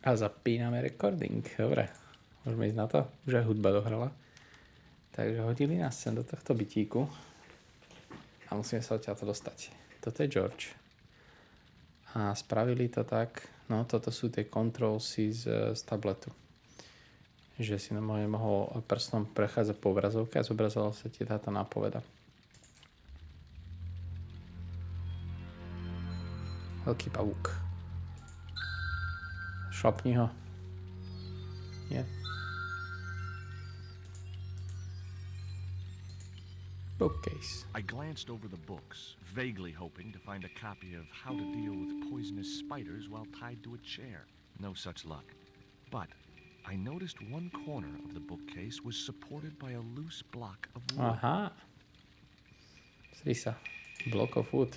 A zapíname recording. Dobre, môžeme ísť na to. Už aj hudba dohrala. Takže hodili nás sem do tohto bytíku. A musíme sa odtiaľto dostať. Toto je George. A spravili to tak, no toto sú tie controlsy z tabletu. Že si normálne mohol prstom prechádzať po obrazovke a zobrazovala sa ti táto nápoveda. Veľký pavúk. Šlapni ho. Nie. Bookcase. I glanced over the books, vaguely hoping to find a copy of How to Deal with Poisonous Spiders while tied to a chair. No such luck. But I noticed one corner of the bookcase was supported by a loose block of wood. Aha. Zri sa. Block of wood.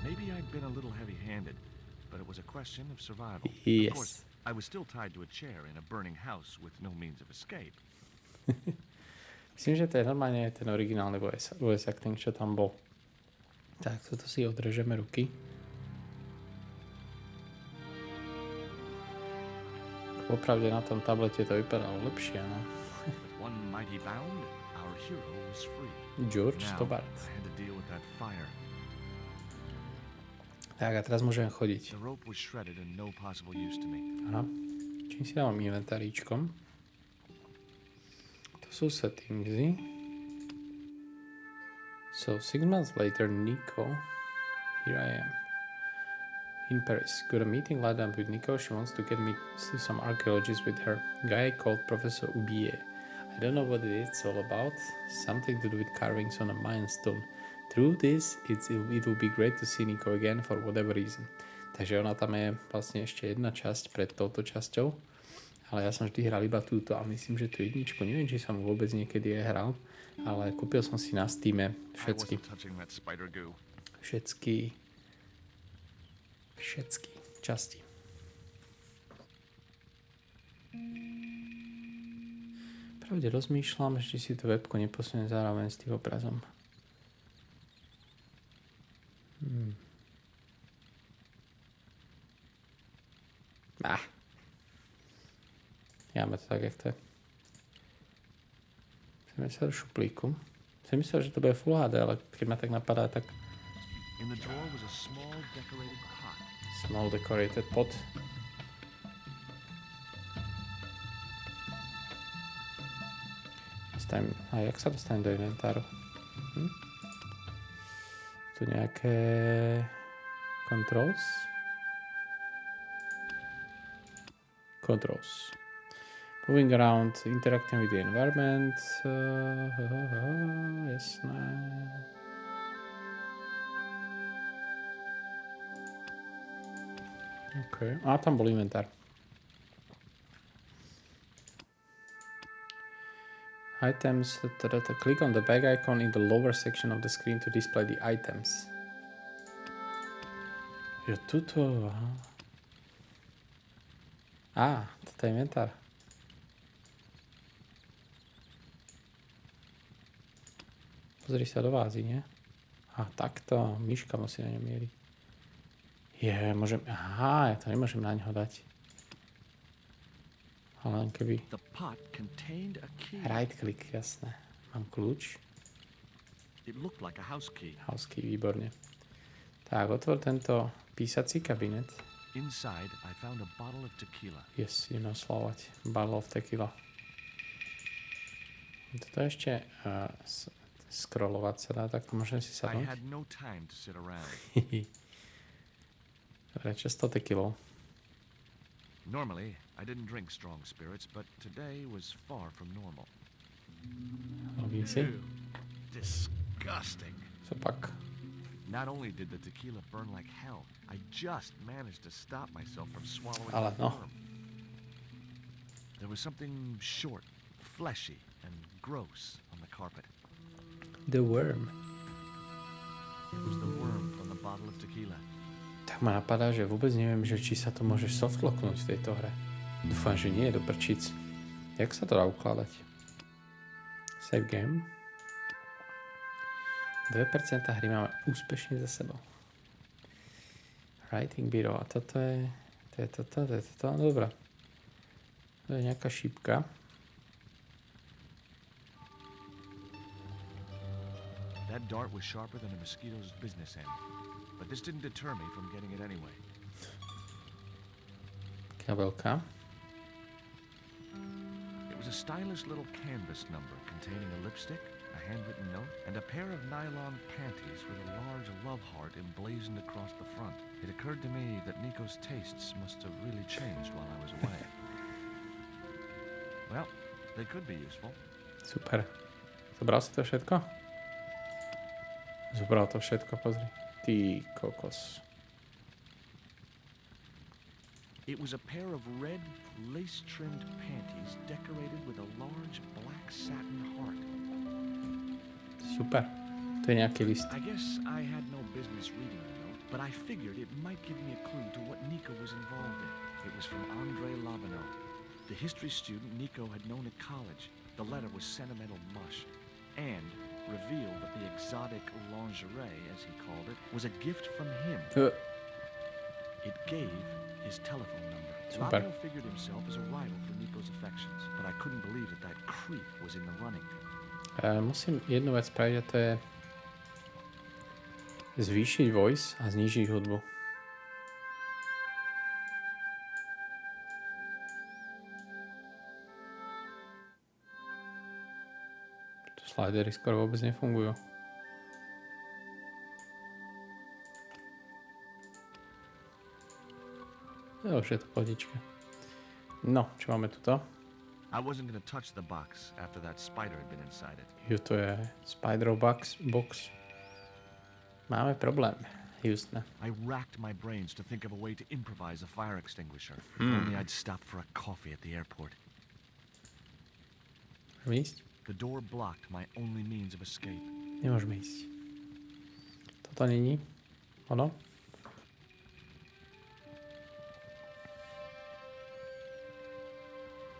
Maybe I'd been a little heavy-handed, but it was a question of survival. Yes. Of course, I was still tied to a chair in a burning house with no means of escape. Myslím, že to je normálne ten originálny voice acting, čo tam bol. Tak, toto si odrežeme ruky. Popravde na tom tablete to vypadalo lepšie, no. With one mighty bound, our hero was free. George Now, Stobart. I had to deal with that fire. Tak, a teraz môžem chodiť. The rope was shredded and no possible use to me. Aha. Čím si dávam inventáríčkom? To sú settingsy. So, 6 months later, Nico. Here I am. In Paris. Got a meeting lined up with Nico. She wants to get me to some archaeologists with her. Guy called Professor Ubier. I don't know what it's all about. Something to do with carvings on a Mayan stone. Through this, it will be great to see Nico again for whatever reason. Takže ona tam je vlastne ešte jedna časť pred touto časťou. Ale ja som vždy hral iba túto a myslím, že tú jedničku, neviem, či som vôbec niekedy aj hral, ale kúpil som si na Steame všetky časti. Pravde rozmýšľam, či si tú webku neposuniem zároveň s tým obrazom. Jáme to tak, jak to je. Chceme sa do šuplíku. Som myslel, že to bude Full HD, ale keď ma tak napadá, tak... Small decorated pot. A jak sa dostanem do inventáru? Tu nejaké... Controls. Moving around, interacting with the environment. Jasné. OK. A tam bol inventár. Items. Click on the bag icon in the lower section of the screen to display the items. Jo, tuto. Toto je inventár. Pozri sa do vázy, nie? Takto. Myška musí na ňom mieriť. Môžem... ja to nemôžem na ňo dať. Ale len keby... Right click, jasné. Mám kľúč. House key, výborne. Tak, otvor tento písací kabinet. Inside, I found a bottle of tequila. Yes, slovať. Bottle of tequila. Toto ešte scrollovať sa dá, tak to môžem si sadnúť. I had no time to sit around. Dobre, 600 tequilov. Normally, I didn't drink strong spirits, but today was far from normal. Robím si. Disgusting. Zopak. Not only did the tequila burn like hell, I just managed to stop myself from swallowing Ale the no. worm. There was something short, fleshy, and gross on the carpet. The worm. It was the worm from the bottle of tequila. Tak ma napadá, že vôbec neviem, že či sa to môžeš softlocknúť v tejto hre. Dúfam, že nie, do prčíc. Jak sa to dá ukladať? Save game. 2% hry máme úspešne za sebou. Writing Bureau. A toto je... To je toto. No dobré. To je nejaká šípka. That dart was sharper than a mosquito's business end. But this didn't deter me from getting it anyway. Kabelka. It was a stylish little canvas number containing a lipstick, a handwritten note, and a pair of nylon panties with a large love heart emblazoned across the front. It occurred to me that Nico's tastes must have really changed while I was away. Well, they could be useful. Super. Zobral si to všetko? Zobral to všetko, pozri. Ty kokos. It was a pair of red, lace-trimmed panties decorated with a large black satin heart. Super. To je nejaký list. I guess I had no business reading the note, but I figured it might give me a clue to what Nico was involved in. It was from Andre Labanau, the history student Nico had known at college. The letter was sentimental mush, and revealed that the exotic lingerie, as he called it, was a gift from him. It gave his telephone number. Super. Labanau figured himself as a rival for Nico's affections, but I couldn't believe that that creep was in the running. Musím jednu vec spraviť, a to je zvýšiť voice a znížiť hudbu. Slidery skoro vôbec nefungujú. Už je to pohodička. No, čo máme tuto? I wasn't going to touch the box after that spider had been inside it. To je Spider box. Máme problém, Houston. I racked my brains to think of a way to improvise a fire extinguisher. If only I'd stopped for a coffee at the airport. Môžeme ísť? The door blocked my only means of escape. Nemôžeme ísť. Toto není ono?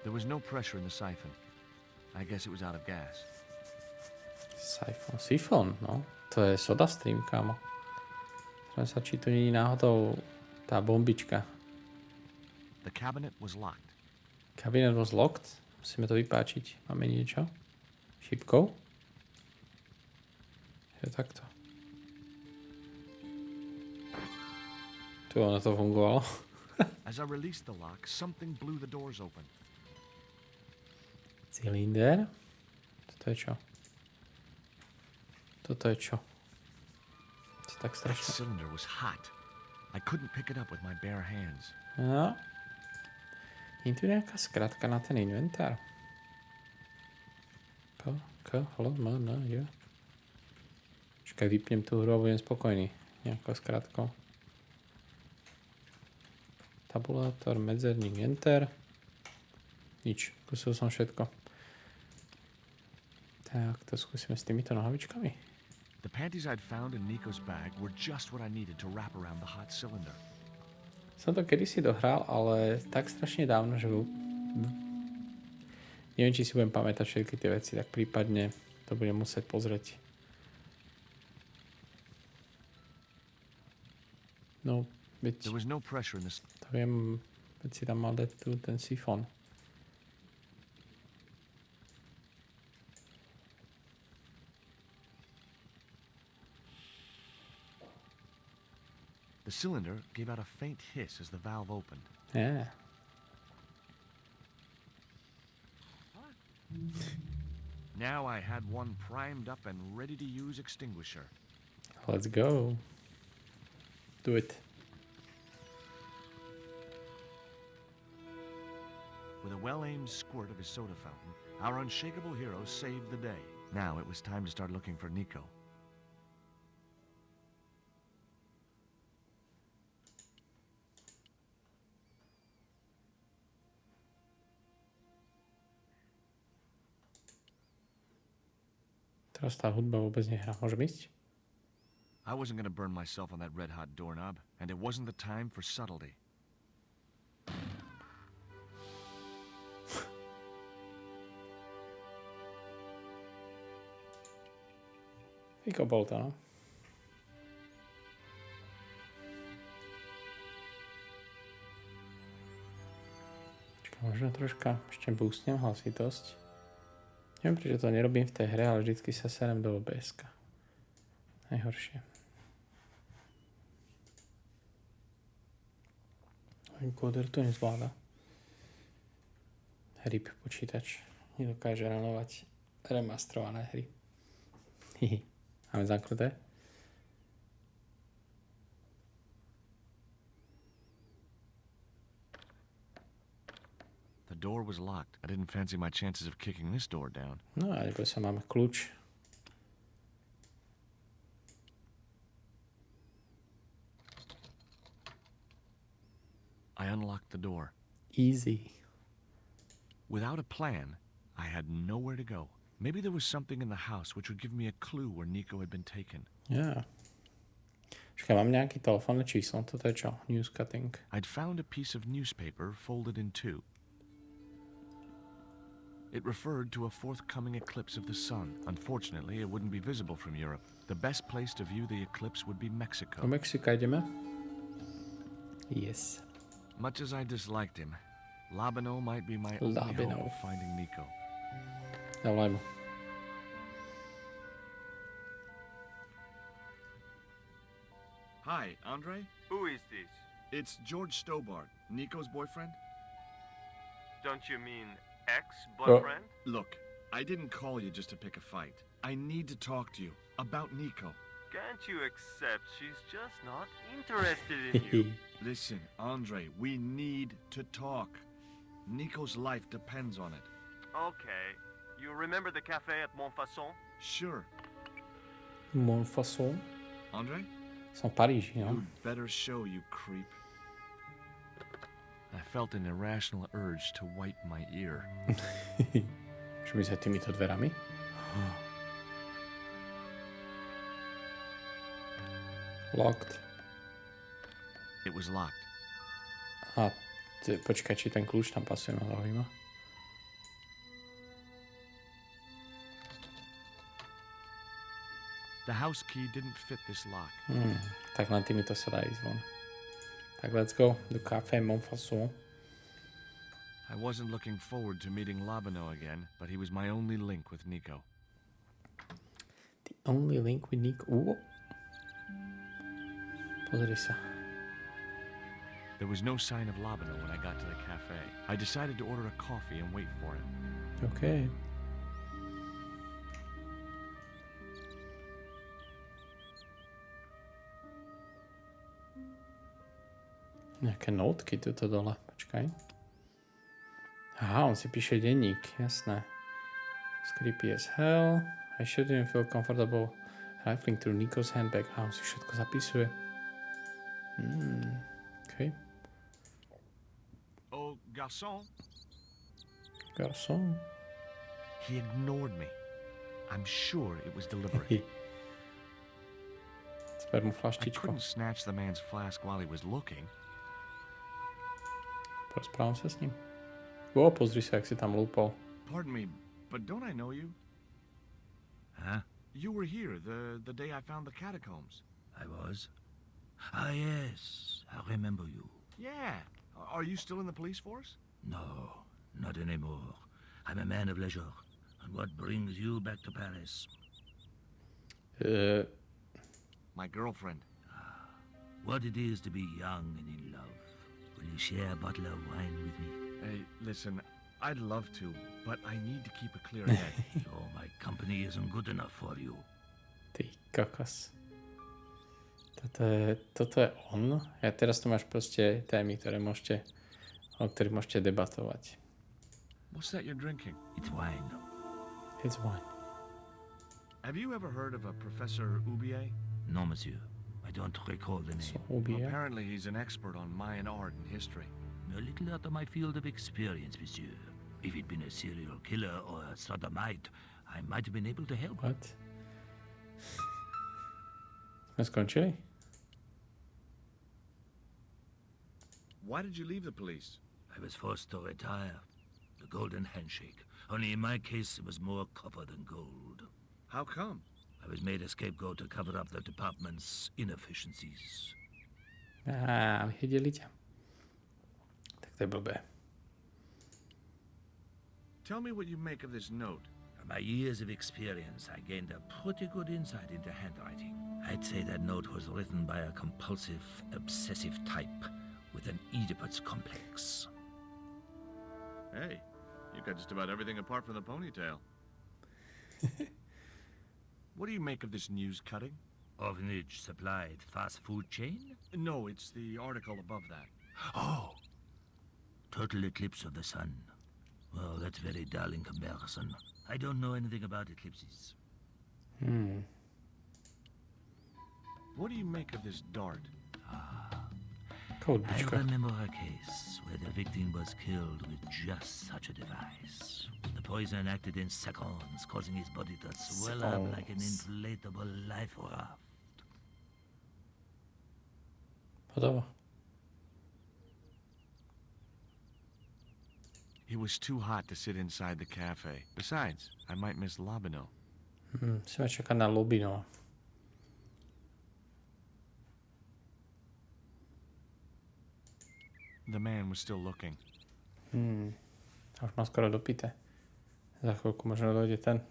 There was no pressure in the siphon. I guess it was out of gas. Sifón, no. To je soda stream, kámo. Zrejme sa, či tu není náhodou tá bombička. The cabinet was locked. Cabinet was locked. Musíme to vypáčiť. Máme niečo? Šipkou? Je takto. Tu ono to fungovalo. As I released the lock, something blew the doors open. Cylinder. Toto je čo? Toto je čo? To je tak That strašné. cylinder was hot. I couldn't pick it up with my bare hands. No. Je tu nejaká skratka na ten inventár? J. Čakaj, vypnem tú hru a budem spokojný. Nejakou skratkou. Tabulátor, medzerník, enter. Nič, skúsil som všetko. Tak, to skúsime s týmito nohavičkami. The panties I'd found in Nico's bag were just what I needed to wrap around the hot cylinder. Som to kedysi dohral, ale tak strašne dávno, že neviem, či si budem pamätať všetky tie veci, tak prípadne to budem musieť pozrieť. No, veď There was no pressure in this. to viem, veď si tam mal dať tu ten sifón. The cylinder gave out a faint hiss as the valve opened. Yeah. Now I had one primed up and ready to use extinguisher. Let's go. Do it. With a well-aimed squirt of his soda fountain, our unshakable hero saved the day. Now it was time to start looking for Nico. Teraz tá hudba vôbec nehrá. Môžem ísť? I wasn't going to burn myself on that red-hot doorknob, and it wasn't the time for subtlety. Vykopol to, no. Možno troška ešte boostnem hlasitosť. Neviem, prečo to nerobím v tej hre, ale vždycky sa serem do OBS-ka. Najhoršie. Encoder to nezvláda. RIP počítač nedokáže ranovať remastrované hry. Máme zamknuté? The door was locked. I didn't fancy my chances of kicking this door down. No a nebo sa máme kľúč. I unlocked the door. Easy. Without a plan, I had nowhere to go. Maybe there was something in the house which would give me a clue where Nico had been taken. Yeah. Počkaj, mám nejaký telefónne číslo. Toto je čo? News cutting. I'd found a piece of newspaper folded in two. It referred to a forthcoming eclipse of the sun. Unfortunately, it wouldn't be visible from Europe. The best place to view the eclipse would be Mexico. Do Mexika ideme? Yes. Much as I disliked him, Labino might be my only hope of finding Nico. Zavolaj mu. Hi, Andre? Who is this? It's George Stobart, Nico's boyfriend. Don't you mean ex-boyfriend? Look, I didn't call you just to pick a fight. I need to talk to you about Nico. Can't you accept she's just not interested in you? Listen, Andre, we need to talk. Nico's life depends on it. Okay. You remember the cafe at Montfaucon? Sure. Montfaucon? Andre? Som v Paríži, no? You'd better show, you creep. I felt an irrational urge to wipe my ear. Čo my za týmito dverami? Locked. It was locked. A počkaj, či ten kľúč tam pasuje, ma zaujíma. The house key didn't fit this lock. Tak len týmito sa dá ísť von. Tak let's go do Café Montfaucon. I wasn't looking forward to meeting Labino again, but he was my only link with Nico. The only link with Nico. Pozri sa. There was no sign of Labino when I got to the cafe. I decided to order a coffee and wait for him. Okay. Nejaké notky tuto dole. Počkaj. Aha, on si píše denník. Jasné. Creepy as hell. I shouldn't feel comfortable rifling through Nico's handbag. A on si všetko zapisuje. Okay. Oh, garçon. Garçon. He ignored me. I'm sure it was deliberate. Sper mu I flaštičko. couldn't snatch the man's flask while he was looking. Porozprávam sa s ním. O, pozri sa, jak si tam lúpol. Pardon me, but don't I know you? Huh? You were here the day I found the catacombs. I was? Ah, yes. I remember you. Yeah. Are you still in the police force? No, not anymore. I'm a man of leisure. And what brings you back to Paris? My girlfriend. What it is to be young and in love. Will you share a bottle of wine with me? Hey, listen, I'd love to, but I need to keep a clear head. So my company isn't good enough for you. Ty kokos. Toto je on. A teraz tu máš proste témy, o ktorých môžete debatovať. What's that you're drinking? It's wine. It's wine. Have you ever heard of a Professor Oubier? No, monsieur. I don't recall the So, name. Ubia. Apparently he's an expert on Mayan art and history. A little out of my field of experience, monsieur. If he'd been a serial killer or a sodomite, I might have been able to help. What? Sme skončili? Why did you leave the police? I was forced to retire. The golden handshake. Only in my case, it was more copper than gold. How come? I was made a scapegoat to cover up the department's inefficiencies. Vyhodili ťa. Tak to je blbé. Tell me what you make of this note. From my years of experience, I gained a pretty good insight into handwriting. I'd say that note was written by a compulsive, obsessive type with an Oedipus complex. Hey, you got just about everything apart from the ponytail. What do you make of this news cutting? Orphanage supplied fast food chain? No, it's the article above that. Oh! Total eclipse of the sun. Well, that's very dull in comparison. I don't know anything about eclipses. What do you make of this dart? Cold I bitch. remember a case where the victim was killed with just such a device. The poison acted in seconds, causing his body to swell up like an inflatable life raft. Podoba. It was too hot to sit inside the cafe. Besides, I might miss Labino. Musíme čakať na Lobino. The man was still looking. A už má skoro dopité. Za chvíľku možno dojde ten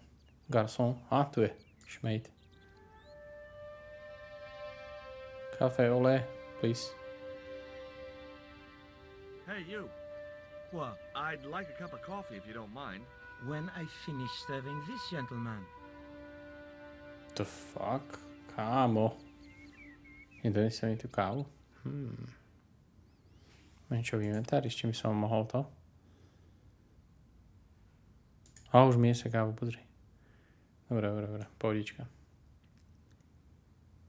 garçon. Tu je. Šmejt. Café au lait, please. Hey, you. What? I'd like a cup of coffee if you don't mind. When I finish serving this gentleman. The fuck? Kámo. Nedonese mi tú kávu? Niečo v inventári, s čím som mohol to? Už mi je sa kávu, pozri. Dobre, pohodička.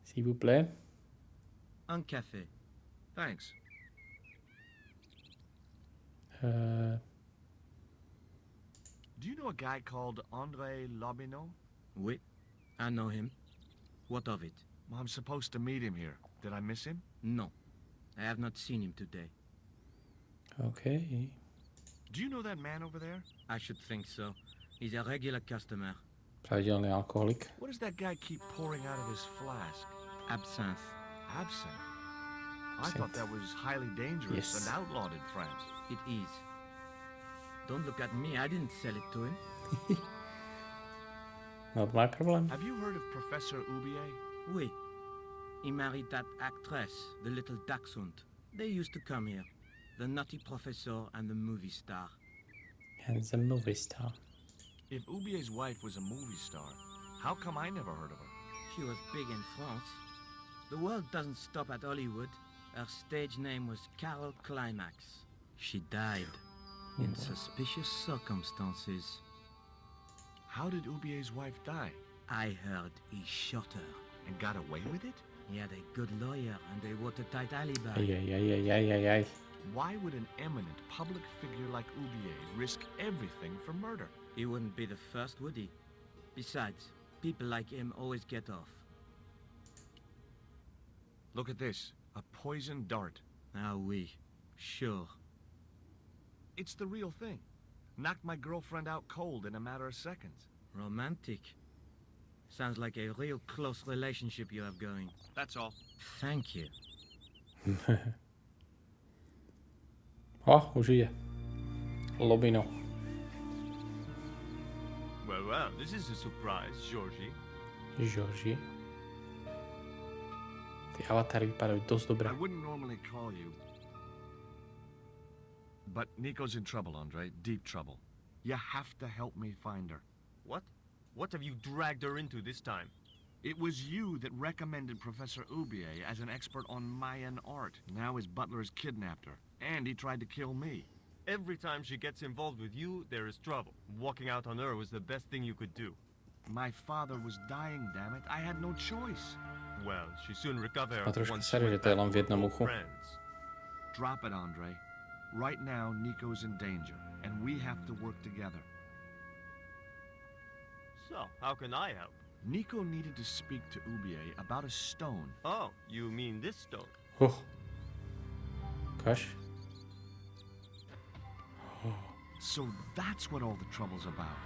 S'il vous plaît. Un café. Thanks. Uh, Do you know a guy called André Labino? Oui, I know him. What of it? Well, I'm supposed to meet him here. Did I miss him? No, I have not seen him today. OK. Do you know that man over there? I should think so. He's a regular customer. Pravidelný alkoholik. What does that guy keep pouring out of his flask? Absinthe. Absinthe? I thought that was highly dangerous Yes. and outlawed in France. It is. Don't look at me, I didn't sell it to him. Not my problem. Have you heard of Professor Oubier? Oui. He married that actress, the little dachshund. They used to come here. The nutty professor and the movie star. And the movie star. If Oubier's wife was a movie star, how come I never heard of her? She was big in France. The world doesn't stop at Hollywood. Her stage name was Carol Climax. She died in suspicious circumstances. How did Oubier's wife die? I heard he shot her. And got away with it? He had a good lawyer and a watertight alibi. Ay. Why would an eminent public figure like Oubier risk everything for murder? He wouldn't be the first, would he? Besides, people like him always get off. Look at this. A poison dart. Ah oui, sure. It's the real thing. Knocked my girlfriend out cold in a matter of seconds. Romantic. Sounds like a real close relationship you have going. That's all. Thank you. Už ide. Lobino. Well, this is a surprise, Georgie. Georgie. Tie avatary vypadajú dosť dobre. I wouldn't normally call you. But Nico's in trouble, Andre. Deep trouble. You have to help me find her. What? What have you dragged her into this time? It was you that recommended Professor Oubier as an expert on Mayan art. Now his butler has kidnapped her. And he tried to kill me. Every time she gets involved with you, there is trouble. Walking out on her was the best thing you could do. My father was dying, damn it. I had no choice. Well, she soon recovered Ma trošku once she sério, že went to je back len v to jednom old uchu. friends. Drop it, Andre. Right now, Nico's in danger, and we have to work together. So, how can I help? Nico needed to speak to Oubier about a stone. Oh, you mean this stone? Ukáž. So that's what all the trouble's about.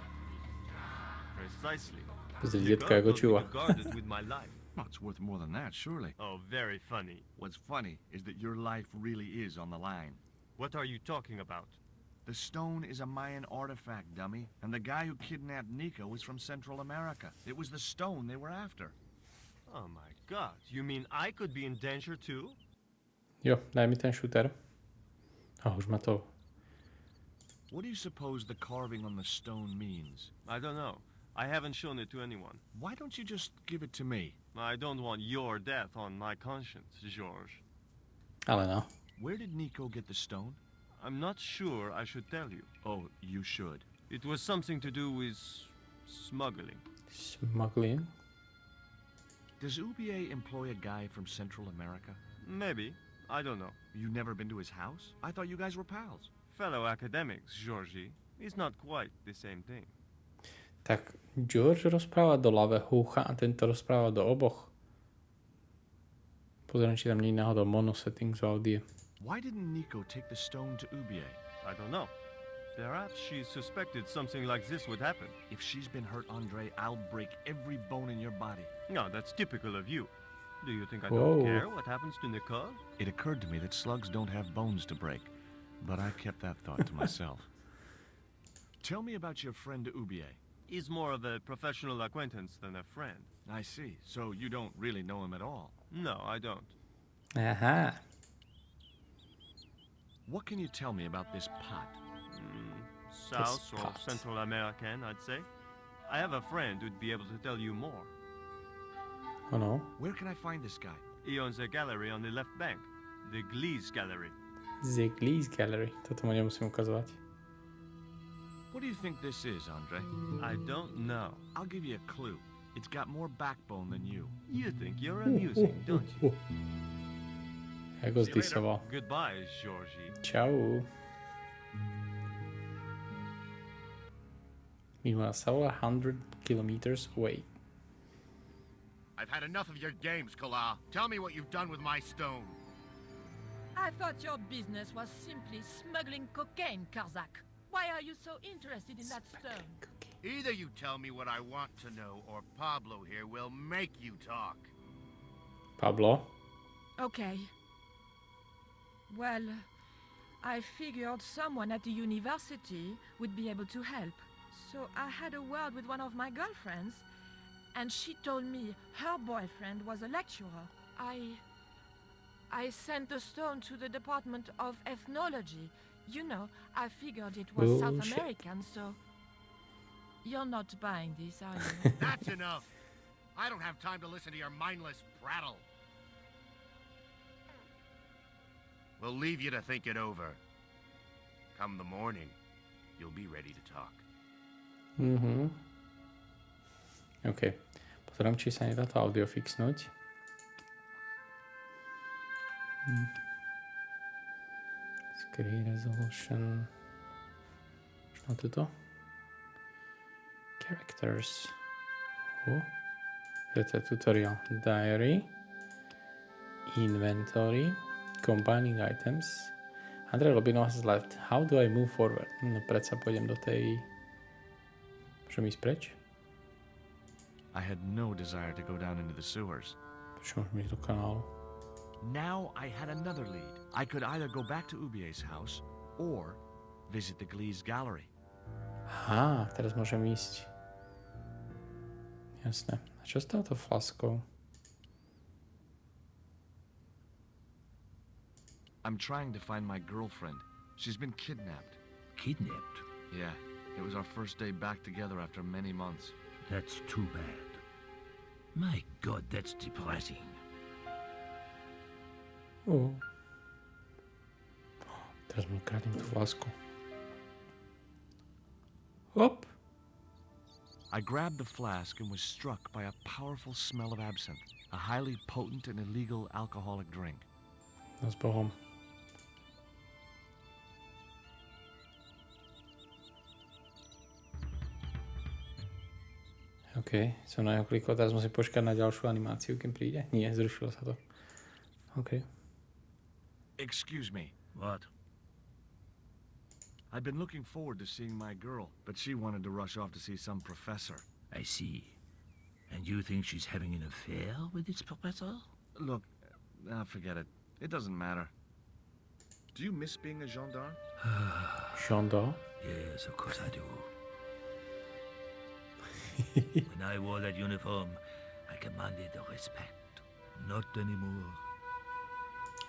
Precisely. Pozri, The detka, girl ako will be čúva. regarded with my life. Well, it's worth more than that, surely. Oh, very funny. What's funny is that your life really is on the line. What are you talking about? The stone is a Mayan artifact, dummy. And the guy who kidnapped Nico was from Central America. It was the stone they were after. Oh my god, you mean I could be in danger too? Jo, daj mi ten shooter. A už ma to... What do you suppose the carving on the stone means? I don't know. I haven't shown it to anyone. Why don't you just give it to me? I don't want your death on my conscience, George. Ale no. Where did Nico get the stone? I'm not sure I should tell you. Oh, you should. It was something to do with smuggling. Smuggling? Does Ubier employ a guy from Central America? Maybe. I don't know. You never been to his house? I thought you guys were pals. Fellow academics, Georgie. It's not quite the same thing. Tak George rozpráva do ľavého ucha a tento rozpráva do oboch. Pozriem, či tam nie je náhodou mono settings v audie. Why didn't Nico take the stone to Ubier? I don't know. Perhaps she suspected something like this would happen. If she's been hurt, Andre, I'll break every bone in your body. No, that's typical of you. Do you think I Whoa. don't care what happens to Nicole? It occurred to me that slugs don't have bones to break, but I kept that thought to myself. Tell me about your friend Ubier. He's more of a professional acquaintance than a friend. I see. So you don't really know him at all. No, I don't. Aha. What can you tell me about this pot? South or pot. Central American, I'd say. I have a friend who'd be able to tell you more. Oh no. Where can I find this guy? He owns a gallery on the left bank. The Glees Gallery. The Glees Gallery. Toto mu nemusím ukazovať. What do you think this is, Andre? I don't know. I'll give you a clue. It's got more backbone than you. You think you're amusing, don't you? Jak ho zdisoval. Goodbye, Georgie. Čau. Meanwhile, several 100 kilometers away. I've had enough of your games, Kala. Tell me what you've done with my stone. I thought your business was simply smuggling cocaine, Karzak. Why are you so interested in that stone? Either you tell me what I want to know, or Pablo here will make you talk. Pablo? Okay. Well, I figured someone at the university would be able to help. So I had a word with one of my girlfriends, and she told me her boyfriend was a lecturer. I sent the stone to the Department of Ethnology. You know, I figured it was South Bullshit. American, so... You're not buying this, are you? That's enough. I don't have time to listen to your mindless prattle. We'll leave you to think it over. Come the morning, you'll be ready to talk. OK. Pozerám, či sa nedá to audio fixnúť. Screen resolution. Možno toto. Characters. To je tutorial. Diary. Inventory. Combining items. 100 Lobinovas left. How do I move forward? No predsa pôjdem do tej... Môžem ísť preč? I had no desire to go down into the sewers. Prečo môžem ísť do kanálu? Now I had another lead. I could either go back to Ubier's house, or visit the Glees Gallery. Aha, teraz môžem ísť. Jasné. A čo s touto flaskou? I'm trying to find my girlfriend. She's been kidnapped. Kidnapped? Yeah, it was our first day back together after many months. That's too bad. My God, that's depressing. Teraz mu kradnem tú flasku. Hop! I grabbed the flask and was struck by a powerful smell of absinthe, a highly potent and illegal alcoholic drink. No s Bohom. OK, som na neho klikol, teraz musím počkať na ďalšiu animáciu, kým príde. Nie, zrušilo sa to. OK. Excuse me. What? I'd been looking forward to seeing my girl, but she wanted to rush off to see some professor. I see. And you think she's having an affair with this professor? Look, forget it. It doesn't matter. Do you miss being a gendarme? Gendarme. Yes, of course I do. When I wore that uniform, I commanded the respect. Not anymore.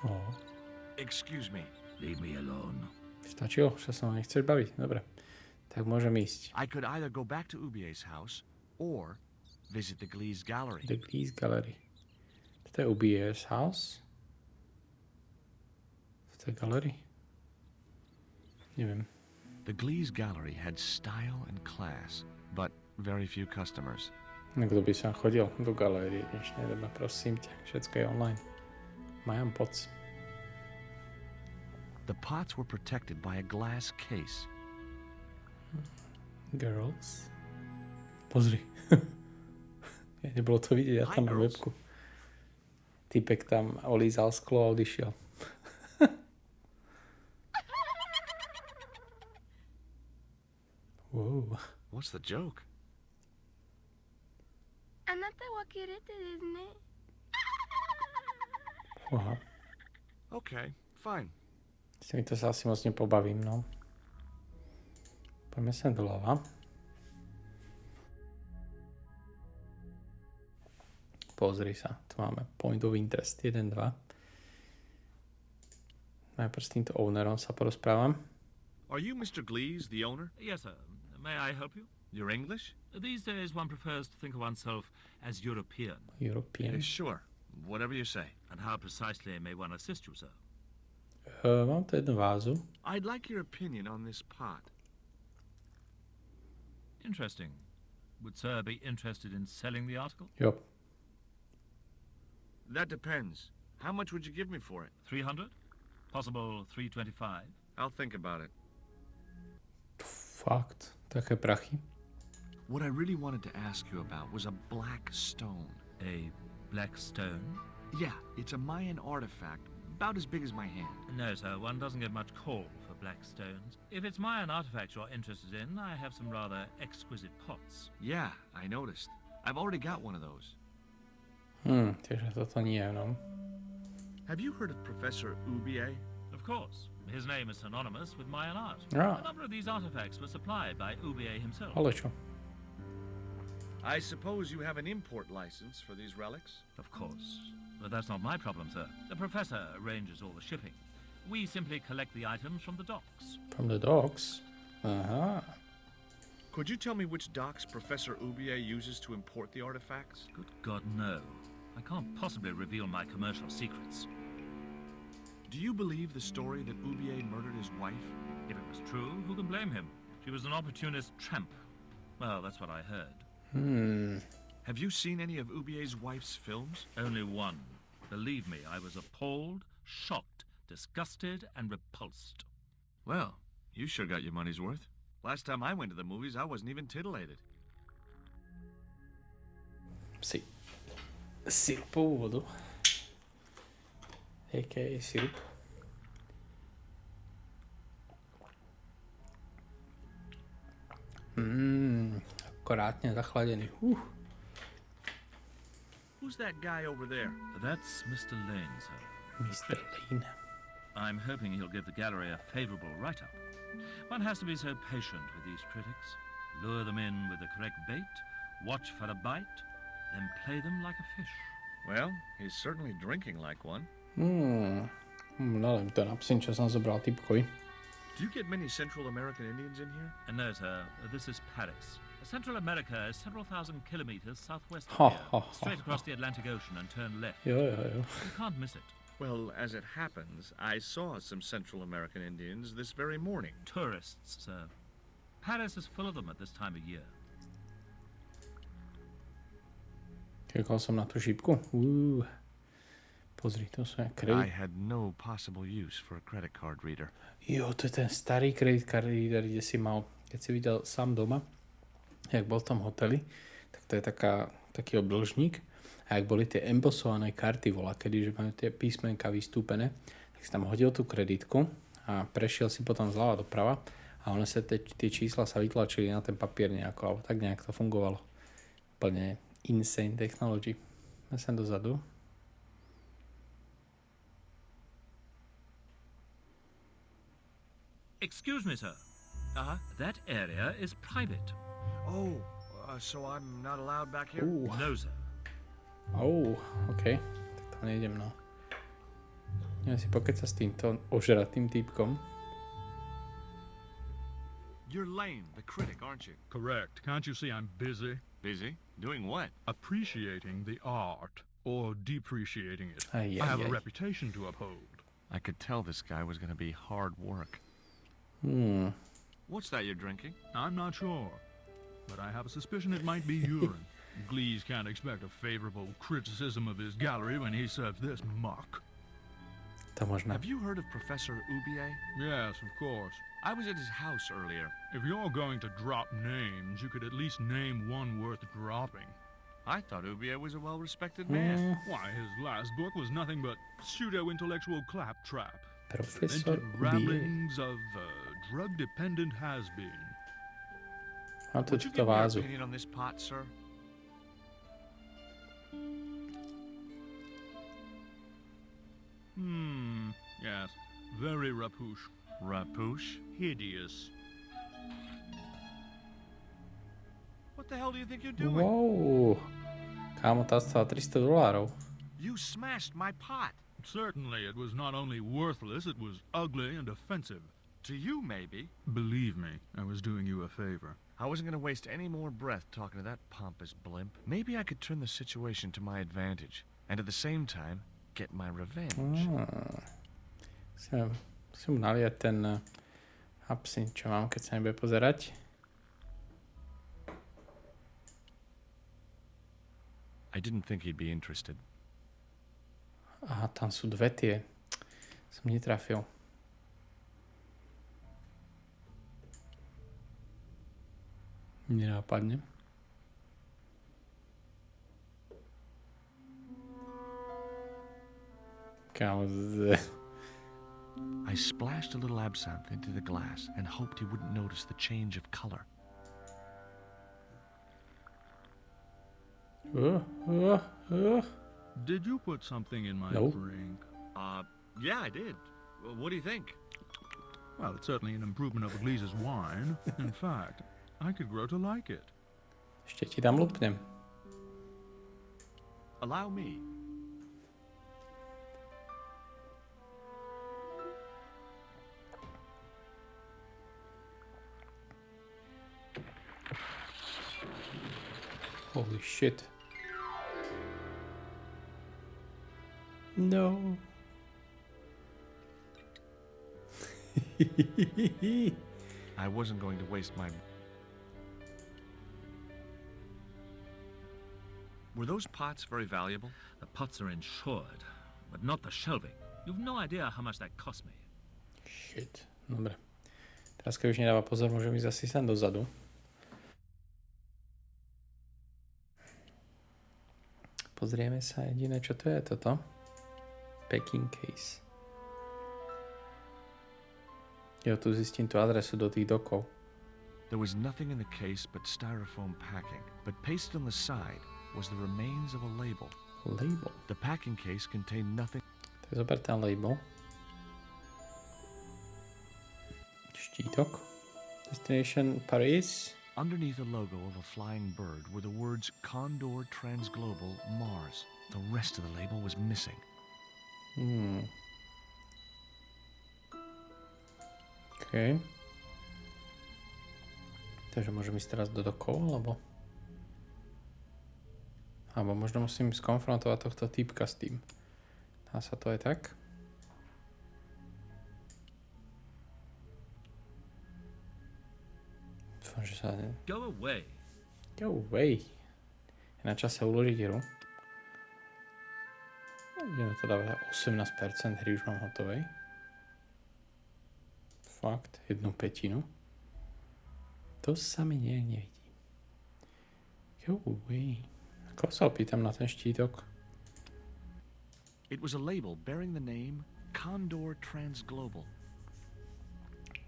Oh. Excuse me. Leave me alone. Stačilo, že sa ma nechceš baviť. Dobre. Tak môžem ísť. I could either go back to Ubier's house or visit the Glee's gallery. The Glee's Gallery. Toto je Ubier's house? Toto je gallery? Neviem. The Glee's gallery had style and class, but very few customers. Kto by sa chodil do galérie dnešnej dobe, prosím ťa. Všetko je online. Majam poc. The pots were protected by a glass case. Girls. Pozri. Nebolo to vidieť, ja tam mám webku. Typek tam olízal sklo a odišiel. Wow. What's the joke? あなたはキレてですね。 Aha. Okay, fine. S týmito sa asi moc nepobavím, no. Poďme sem doľava. Pozri sa, tu máme point of interest 1, 2. Najprv s týmto ownerom sa porozprávam. Are you Mr. Glees, the owner? Yes, sir. May I help you? You're English? These days one prefers to think of oneself as European. European. Sure. Whatever you say. And how precisely may one assist you, sir? Mám tu jednu vázu. I'd like your opinion on this pot. Interesting. Would sir be interested in selling the article? Jo. That depends. How much would you give me for it? 300? Possible 325? I'll think about it. Fakt. Také prachy. What I really wanted to ask you about was a black stone. A black stone? Yeah, it's a Mayan artifact, about as big as my hand. No, sir, one doesn't get much call for black stones. If it's Mayan artifacts you're interested in, I have some rather exquisite pots. Yeah, I noticed. I've already got one of those. Tiež toto nie, no. Have you heard of Professor Ubier? Of course. His name is synonymous with Mayan art. Ah. A number of these artifacts were supplied by Ubier himself. Ale čo? I suppose you have an import license for these relics? Of course. But that's not my problem, sir. The professor arranges all the shipping. We simply collect the items from the docks. From the docks? Aha. Could you tell me which docks Professor Ubier uses to import the artifacts? Good God, no. I can't possibly reveal my commercial secrets. Do you believe the story that Ubier murdered his wife? If it was true, who can blame him? She was an opportunist tramp. Well, that's what I heard. Have you seen any of Ubier's wife's films? Only one. Believe me, I was appalled, shocked, disgusted, and repulsed. Well, you sure got your money's worth. Last time I went to the movies, I wasn't even titillated. Si. Sirupovú vodu. A.k.a. sirup. Akorátne zachladený. Who's that guy over there? That's Mr. Lane, sir. Mr. Lane. I'm hoping he'll give the gallery a favorable write-up. One has to be so patient with these critics. Lure them in with the correct bait, watch for a bite, then play them like a fish. Well, he's certainly drinking like one. Nalem to napsím, čo som zobral typkovi. Do you get many Central American Indians in here? No, sir. This is Paris. Central America is several thousand kilometers southwest Ha, of here, ha, ha, straight across the Atlantic Ocean and turn left. Jo. You can't miss it. Well, as it happens, I saw some Central American Indians this very morning. Tourists, sir. Paris is full of them at this time of year. Klikal som na tú šípku. Pozri, to sú I kredit. had no possible use for a credit card reader. Jo, to je ten starý credit card reader, kde si mal, keď si videl sám doma, jak bol v tom hoteli, tak to je taký obdĺžnik. A ak boli tie embossované karty volakedy, že majú tie písmenka vystúpené, tak si tam hodil tú kreditku a prešiel si potom zľava doprava a one sa tie čísla sa vytlačili na ten papier nejako, alebo tak nejak to fungovalo. Úplne insane technology. Ja sem dozadu. Excuse me, sir. Uh-huh. That area is private. Oh, so I'm not allowed back here? No, sir. OK. Tak tam nejdem, no. Ja si pokecať s týmto ožratým týpkom. You're Lane, the critic, aren't you? Correct. Can't you see I'm busy? Busy? Doing what? Appreciating the art. Or depreciating it. Ay, I have ay, a ay. reputation to uphold. I could tell this guy was going to be hard work. What's that you're drinking? I'm not sure. But I have a suspicion it might be urine. Glees can't expect a favorable criticism of his gallery when he serves this muck. To možno. Have you heard of Professor Ubier? Yes, of course. I was at his house earlier. If you're going to drop names, you could at least name one worth dropping. I thought Ubier was a well-respected man. Why, his last book was nothing but pseudo-intellectual claptrap. Profesor Vented Ubier. ramblings of a drug-dependent has-been. Mám tu Would you túto give me your vázu. opinion on this pot, sir? Yes. Very rapuche. Rapouche? Hideous. What the hell do you think you're doing? Wow. Kámo, tá stála $300. You smashed my pot. Certainly, it was not only worthless, it was ugly and offensive. To you, maybe. Believe me, I was doing you a favor. I wasn't going to waste any more breath talking to that pompous blimp. Maybe I could turn the situation to my advantage, and at the same time, get my revenge. Musím naliať ten absint, čo mám, keď sa nebude pozerať. I didn't think he'd be interested. Aha, tam sú dve tie. Som netrafil. Nenápadne. Kámo, I splashed a little absinthe into the glass and hoped he wouldn't notice the change of color. Did you put something in my No. drink? Yeah, I did. Well, what do you think? Well, it's certainly an improvement over Gleese's wine. In fact, I could grow to like it. Ešte ti tam lupnem. Allow me. Holy shit. No. I wasn't going to waste my... Were those pots very valuable? The pots are insured, but not the shelving. You've no idea how much that cost me. Shit. Dobre. Teraz keď už nedáva pozor, môžem ísť asi sem dozadu. Pozrieme sa jediné, čo to je toto. Packing case. Jo, tu zistím tú adresu do tých dokov. There was nothing in the case but styrofoam packing, but pasted on the side was the remains of a label. Label. The packing case contained nothing. Tak zober ten label. Štítok. Destination Paris. Underneath the logo of a flying bird were the words Condor Transglobal Mars. The rest of the label was missing. OK. Takže môžem ísť teraz do dokov, alebo možno musím skonfrontovať tohto týpka s tým. Dá sa to aj tak? Dúfam, že sa... Go away. Go away. Je na čase uložiť hru. Ideme to dávať 18%, hry už mám hotovej. Fakt, 1/5. To sa mi nevidí. Go away. Ako sa opýtam na ten štítok? It was a label bearing the name Condor Transglobal.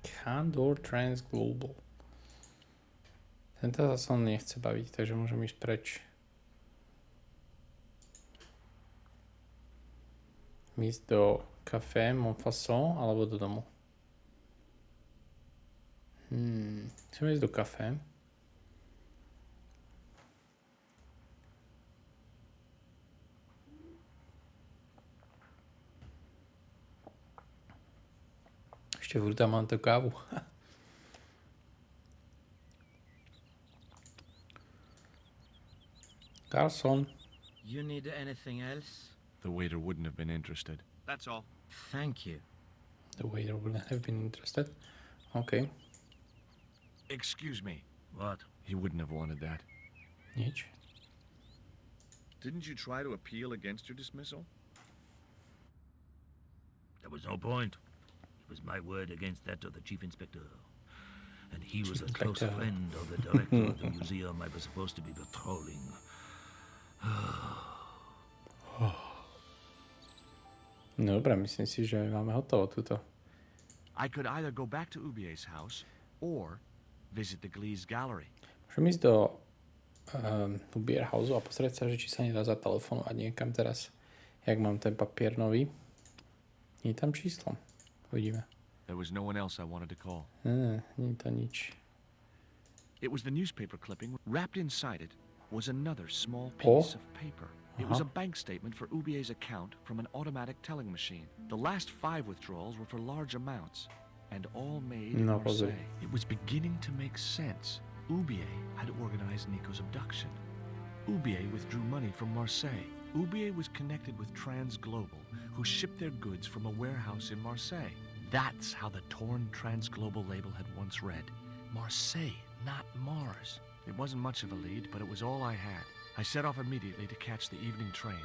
Condor Transglobal. Tento sa on nechce baviť, takže môžem ísť preč. Ísť do café Montfaucon alebo do domu. Chceme ísť do kafe. Ešte furt tam mám tú kávu. Carlson. You need anything else? The waiter wouldn't have been interested. That's all. Thank you. The waiter wouldn't have been interested. OK. Excuse me. What? He wouldn't have wanted that. Nič. Didn't you try to appeal against your dismissal? There was no point. It was my word against that of the chief inspector. And he was a close friend of the director of the museum I was supposed to be patrolling. Dobre, myslím si, že máme hotovo túto. I could either go back to Ubier's house or visit the Glee's gallery. Môžem ísť do Ubier Houseu a pozrieť sa, že či sa nedá zatelefonovať niekam teraz. Jak mám ten papier nový. Nie je tam číslo. Uvidíme. There was no one else I wanted to call. Nie je to nič. It was the newspaper clipping. Wrapped inside it was another small piece of paper. It was a bank statement for Ubier's account from an automatic telling machine. The last 5 withdrawals were for large amounts, and all made in Marseille. It was beginning to make sense. Ubier had organized Nico's abduction. Ubier withdrew money from Marseille. Ubier was connected with Transglobal, who shipped their goods from a warehouse in Marseille. That's how the torn Transglobal label had once read. Marseille, not Mars. It wasn't much of a lead, but it was all I had. I set off immediately to catch the evening train.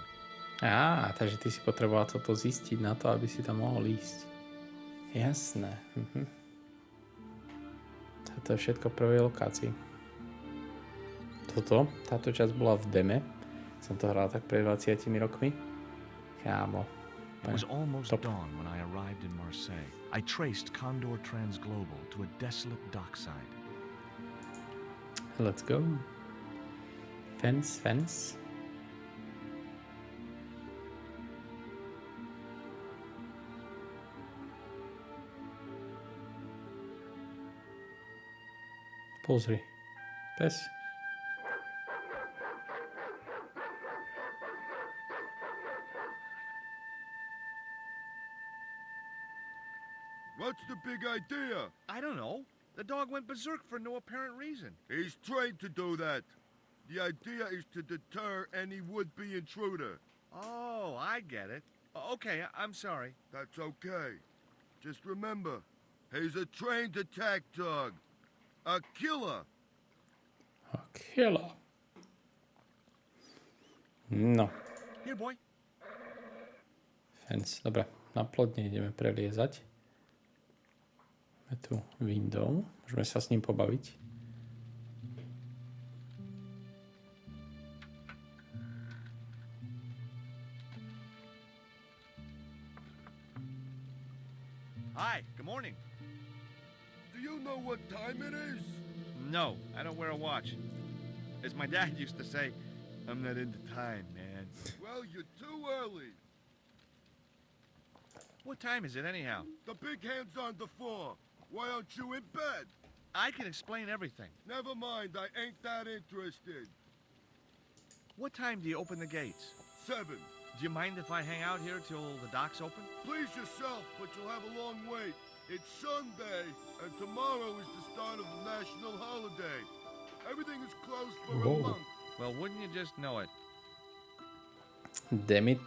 Takže ty si potreboval toto zistiť na to, aby si tam mohol ísť. Jasné. Toto je všetko v prvej lokácii. Táto časť bola v deme. Som to hral tak pred 20 rokmi. Kámo. It was almost dawn when I arrived in Marseille. I traced Condor Transglobal to a desolate dockside. Let's go. Fence. Pozri. Pes. What's the big idea? I don't know. The dog went berserk for no apparent reason. He's trained to do that. The idea is to deter any would-be intruder. Oh, I get it. Okay, I'm sorry. That's okay. Just remember, he's a trained attack dog. A killer. A killer. No. Here, boy. Fence. Dobre, na plotne ideme preliezať. Máme tu window. Môžeme sa s ním pobaviť. Hi, good morning. Do you know what time it is? No, I don't wear a watch. As my dad used to say, I'm not into time, man. Well, you're too early. What time is it anyhow? The big hand's on the floor. Why aren't you in bed? I can explain everything. Never mind, I ain't that interested. What time do you open the gates? 7. Do you mind if I hang out here till the docks open? Please yourself, but you'll have a long wait. It's Sunday, and tomorrow is the start of the national holiday. Everything is closed for a month. Well, wouldn't you just know it? Damn it.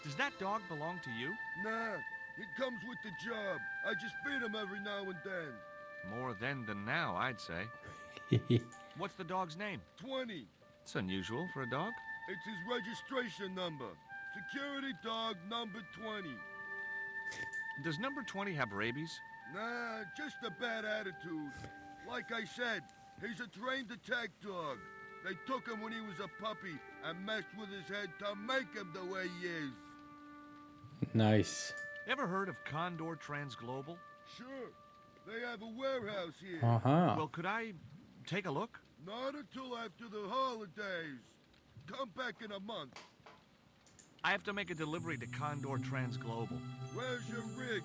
Does that dog belong to you? Nah, he comes with the job. I just feed him every now and then. More then than now, I'd say. What's the dog's name? 20. It's unusual for a dog. It's his registration number. Security dog number 20. Does number 20 have rabies? Nah, just a bad attitude. Like I said, he's a trained attack dog. They took him when he was a puppy and messed with his head to make him the way he is. Nice. Ever heard of Condor Transglobal? Sure. They have a warehouse here. Well, could I take a look? Not until after the holidays. Come back in a month. I have to make a delivery to Condor Transglobal. Where's your rig?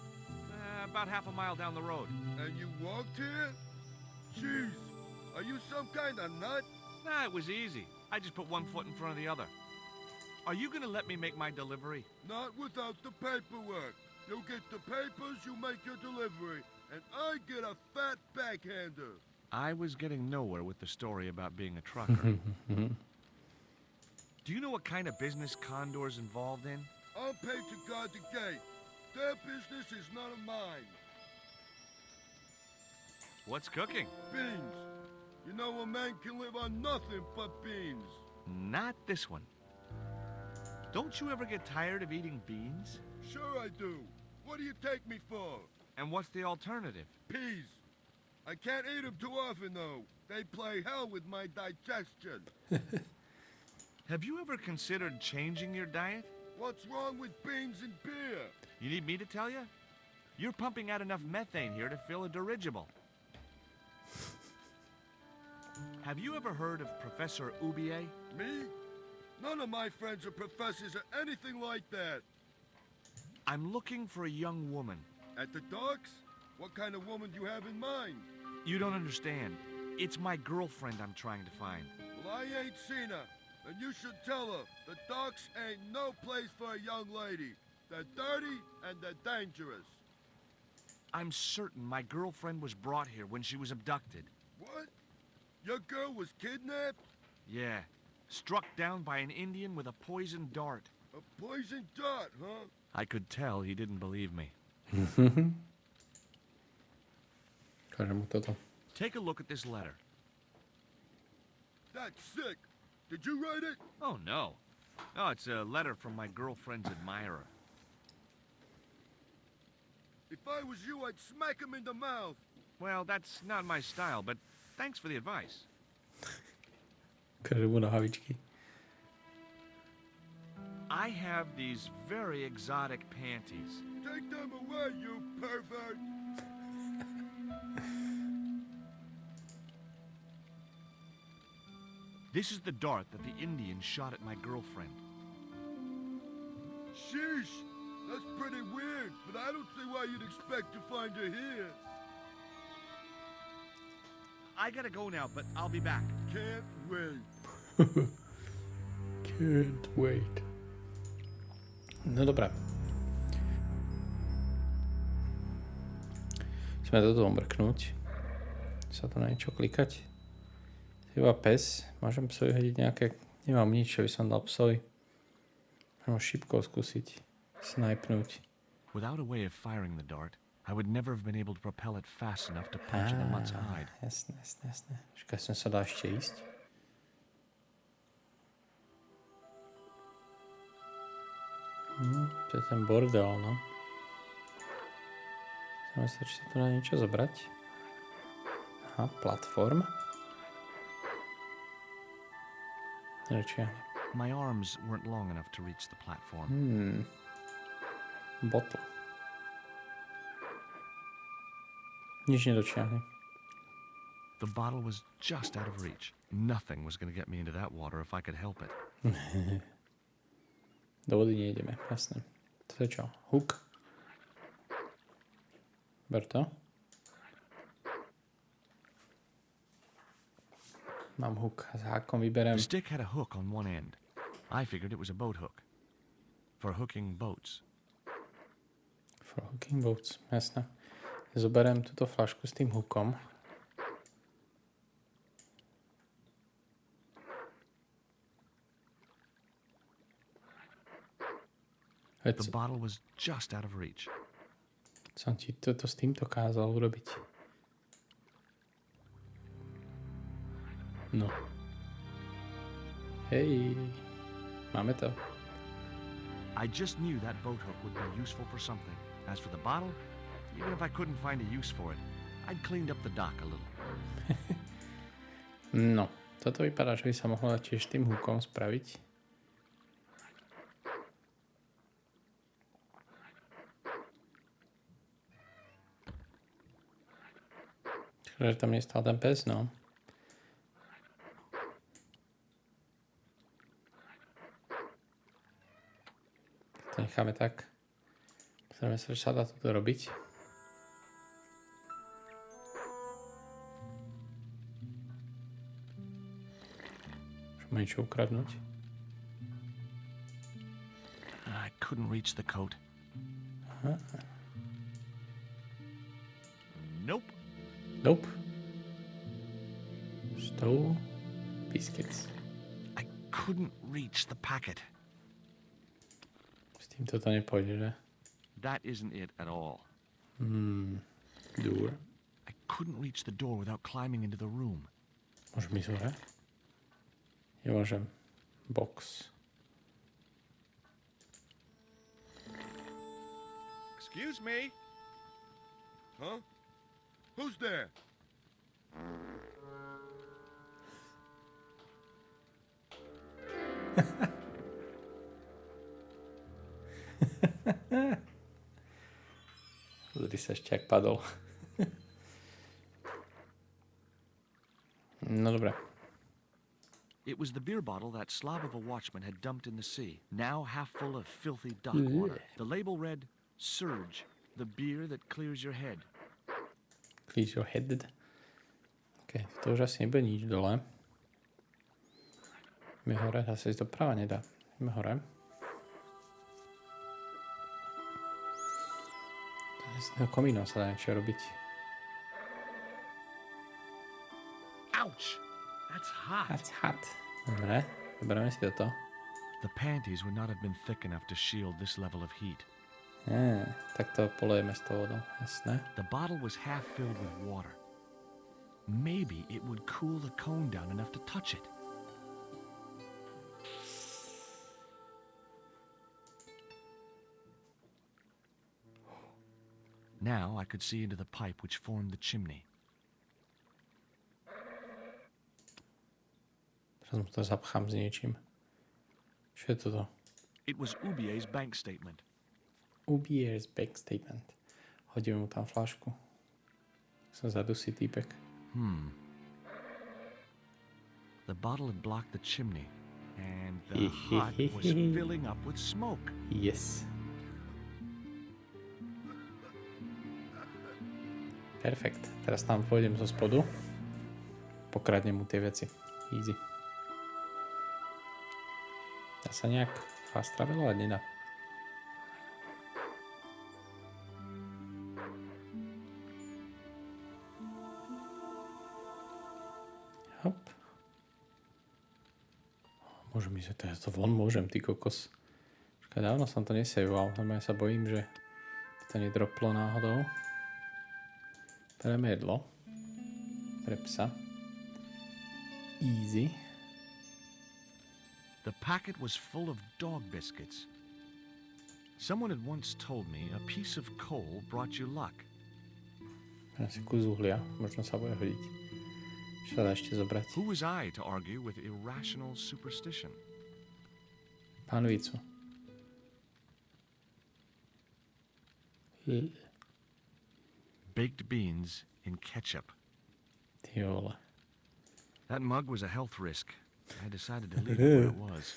About half a mile down the road. And you walked here? Jeez, are you some kind of nut? Nah, it was easy. I just put one foot in front of the other. Are you gonna let me make my delivery? Not without the paperwork. You get the papers, you make your delivery, and I get a fat backhander. I was getting nowhere with the story about being a trucker. Do you know what kind of business Condor's involved in? I'm paid to guard the gate. Their business is none of mine. What's cooking? Beans. You know a man can live on nothing but beans. Not this one. Don't you ever get tired of eating beans? Sure I do. What do you take me for? And what's the alternative? Peas. I can't eat them too often, though. They play hell with my digestion. Have you ever considered changing your diet? What's wrong with beans and beer? You need me to tell you? You're pumping out enough methane here to fill a dirigible. Have you ever heard of Professor Ubier? Me? None of my friends are professors or anything like that. I'm looking for a young woman. At the docks? What kind of woman do you have in mind? You don't understand. It's my girlfriend I'm trying to find. Well, I ain't seen her. And you should tell her the docks ain't no place for a young lady. They're dirty and they're dangerous. I'm certain my girlfriend was brought here when she was abducted. What? Your girl was kidnapped? Yeah. Struck down by an Indian with a poisoned dart. A poison dart, huh? I could tell he didn't believe me. Take a look at this letter. That's sick. Did you write it? Oh, no. No, it's a letter from my girlfriend's admirer. If I was you, I'd smack him in the mouth. Well, that's not my style, but thanks for the advice. I have these very exotic panties. Take them away, you pervert. This is the dart that the Indian shot at my girlfriend. Sheesh. That's pretty weird, but I don't see why you'd expect to find her here. I gotta go now, but I'll be back. Can't wait. Can't wait. No dobré. Musíme toto omrknúť. Sa to na niečo klikať. Iba pes. Môžem psovi hodiť nejaké... Nemám nič, čo by som dal psovi. Môžem šipkou skúsiť. Snajpnúť. Without a way of firing the dart, I would never have been able to propel it fast enough to puncture the mutt's hide. Jasné. Počkaj, som sa dá ešte ísť. To je ten bordel, no. Chceme sa, či sa tu na niečo zobrať. Aha, platform. Rečiahne. My arms weren't long enough to reach the platform. Bottle. Nič nedočiahne. The bottle was just out of reach. Nothing was going to get me into that water if I could help it. Do vody nejdeme, jasné. To je čo? Hook. Ber to. Mám hook. S hákom vyberem. The stick had a hook on one end. I figured it was a boat hook. For hooking boats. For hooking boats, jasné. Zoberiem túto flašku s tým hookom. The bottle was just out of reach. Som ti toto s týmto kázal urobiť. No. Hej. Máme to. I just knew that boat hook would be useful for something. As for the bottle, even if I couldn't find a use for it, I'd cleaned up the dock a little. No. Toto vypadá, že by sa mohlo tiež tým hookom spraviť. Že tam nestal ten pes, no. To necháme tak. Pozrieme sa, že sa dá toto robiť. Môžeme niečo ukradnúť. I couldn't reach the coat. Aha. Nope. Nope. Stole biscuits. I couldn't reach the packet. S týmto to nepôjde, že? That isn't it at all. Door. I couldn't reach the door without climbing into the room. Môžem ísť hore? Nemôžem. Box. Excuse me? Huh? Who's there? Pozri sa ešte, ak padol. No dobre. It was the beer bottle that slob of a watchman had dumped in the sea, now half full of filthy dock water. The label read, Surge, the beer that clears your head. Clears your head. OK, to už asi nebude nič dole. Ideme hore, zase ísť doprava nedá. Ideme hore. Z toho komínu sa dá niečo robiť. Ouch! That's hot. That's hot. Dobre, vyberieme si toto. The panties would not have been thick enough to shield this level of heat. Tak to polejeme s tou vodou, jasné. The bottle was half filled with water. Maybe it would cool the cone down enough to touch it. Now I could see into the pipe which formed the chimney. Teraz mu to zapchám s niečím. Čo je toto? It was Ubier's bank statement. Ubier's bank statement. Hodíme mu tam fľašku. Sa zadusí týpek. The bottle had blocked the chimney, and the hut was filling up with smoke. Yes. Perfekt. Teraz tam pôjdem zo spodu. Pokradnem mu tie veci. Easy. Dá sa nejak fast travelovať? Nedá. Hop. Môžem ísť, to von môžem, ty kokos. Počkaj, dávno som to nesaveoval, ja sa bojím, že to nedroplo náhodou. Bereme jedlo. Pre psa. Easy. The packet was full of dog biscuits. Someone had once told me a piece of coal brought you luck. Asi kus uhlia, možno sa bude hodiť. Čo sa dá ešte zobrať? Who was I to argue with irrational superstition? Pánvicu. Baked beans in ketchup. Ty vole. That mug was a health risk. I decided to leave it where it was.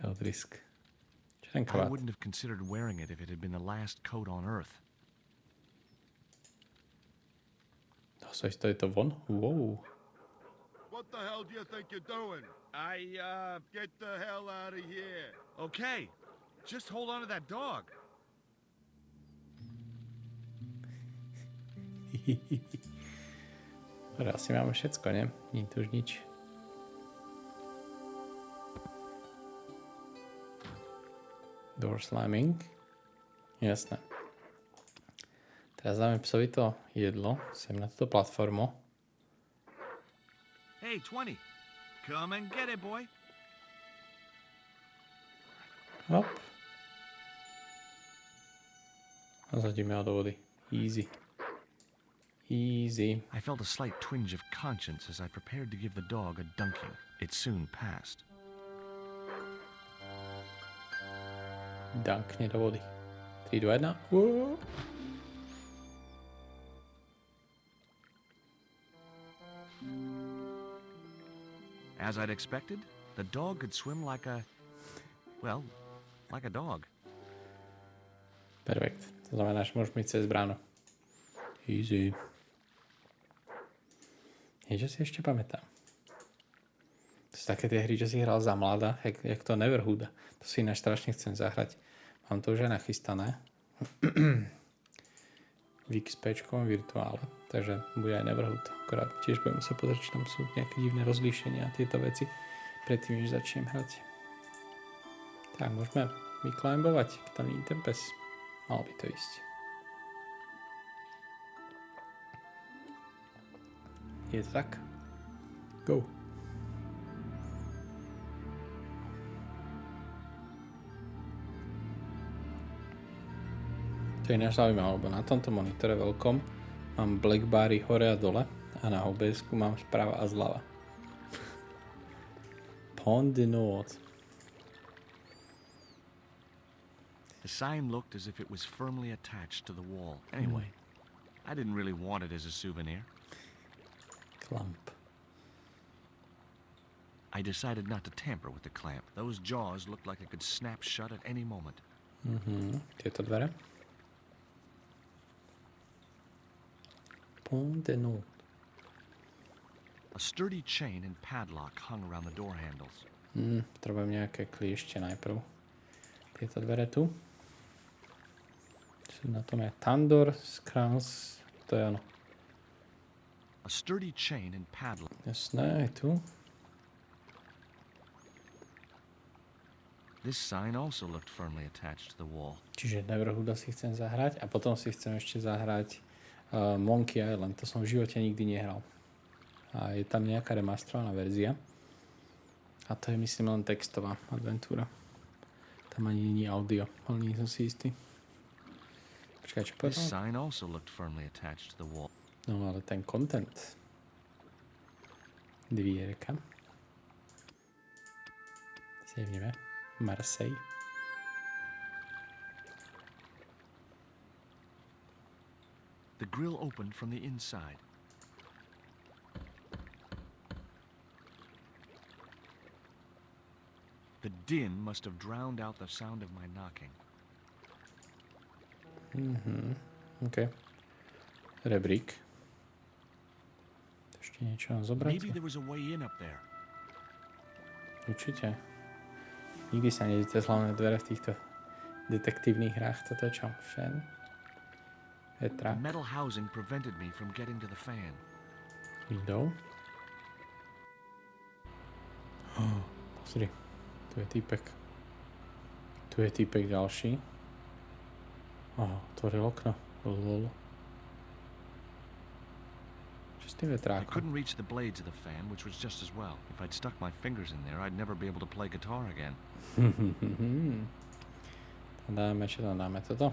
Health risk. Čo ten I kabát? wouldn't have considered wearing it if it had been the last coat on Earth. To je to von? Wow. What the hell do you think you're doing? Get the hell out of here. Okay. Just hold on to that dog. Dobre, asi máme všetko, ne? Nie tu už nič. Door slamming. Jasné. Teraz dáme psovi to jedlo sem na túto platformu. Hey, 20. Come and get it, boy. Hop. A zadíme ho do vody. Easy. Easy. I felt a slight twinge of conscience as I prepared to give the dog a dunking. It soon passed. Dunkne do vody. 3, 2, 1. Whoa. As I'd expected, the dog could swim like a... well, like a dog. Perfekt. To znamená, že môžeme ísť cez bránu. Easy. Niečo si ešte pamätám. To sú také tie hry, čo si hral za mladá, jak to Neverhood. To si ináč strašne chcem zahrať. Mám to už aj nachystané. V XPčkovom virtuále. Takže bude aj Neverhood. Akorát tiež budem musieť pozrieť, či tam sú nejaké divné rozlíšenia a tieto veci predtým, než začnem hrať. Tak, môžeme vyklimbovať. Tam nie je ten pes. Malo by to ísť. Je to tak? Go. To je ináč zaujímavé, lebo na tomto monitore veľkom mám black bary hore a dole a na OBS-ku mám sprava a zľava. Pont de Nord. The sign looked as if it was firmly attached to the wall. Anyway, I didn't really want it as a souvenir. Clamp. I decided not to tamper with the clamp. Those jaws looked like it could snap shut at any moment. Tieto dvere. Pont de Nord. A sturdy chain and padlock hung around the door handles. Potrebujem nejaké kliešte najprv. Tieto dvere tu. Sú na tom je Tandor, Skrans, to je ono. A sturdy chain and padlock. Jasné, aj tu. This sign also looked firmly attached to the wall. Čiže Neverhooda si chcem zahrať a potom si chcem ešte zahrať Monkey Island. To som v živote nikdy nehral. A je tam nejaká remastrovaná verzia. A to je myslím len textová adventúra. Tam ani nie je audio, ale nie som si istý. Počkaj, čo This povedal? sign also looked firmly attached to the wall. No ale ten content. Dvierka. Zjevneme. Marseille. The grill opened from the inside. The din must have drowned out the sound of my knocking. OK. Rebrík. Ešte niečo mám zobrať? Maybe there was a way in up there. Určite. Nikdy sa nejde cez hlavné dvere v týchto detektívnych hrách. Toto je čo? Fan? The Vetrak? metal housing prevented me from getting to the fan. Window? Pozri. Tu je týpek. Tu je týpek ďalší. Otvoril okno. Lol. Čo s tým I vetrákom? couldn't reach the blades of the fan, which was just as well. If I'd stuck my fingers in there, I'd never be able to play guitar again. Dáme, čo tam dáme? Toto?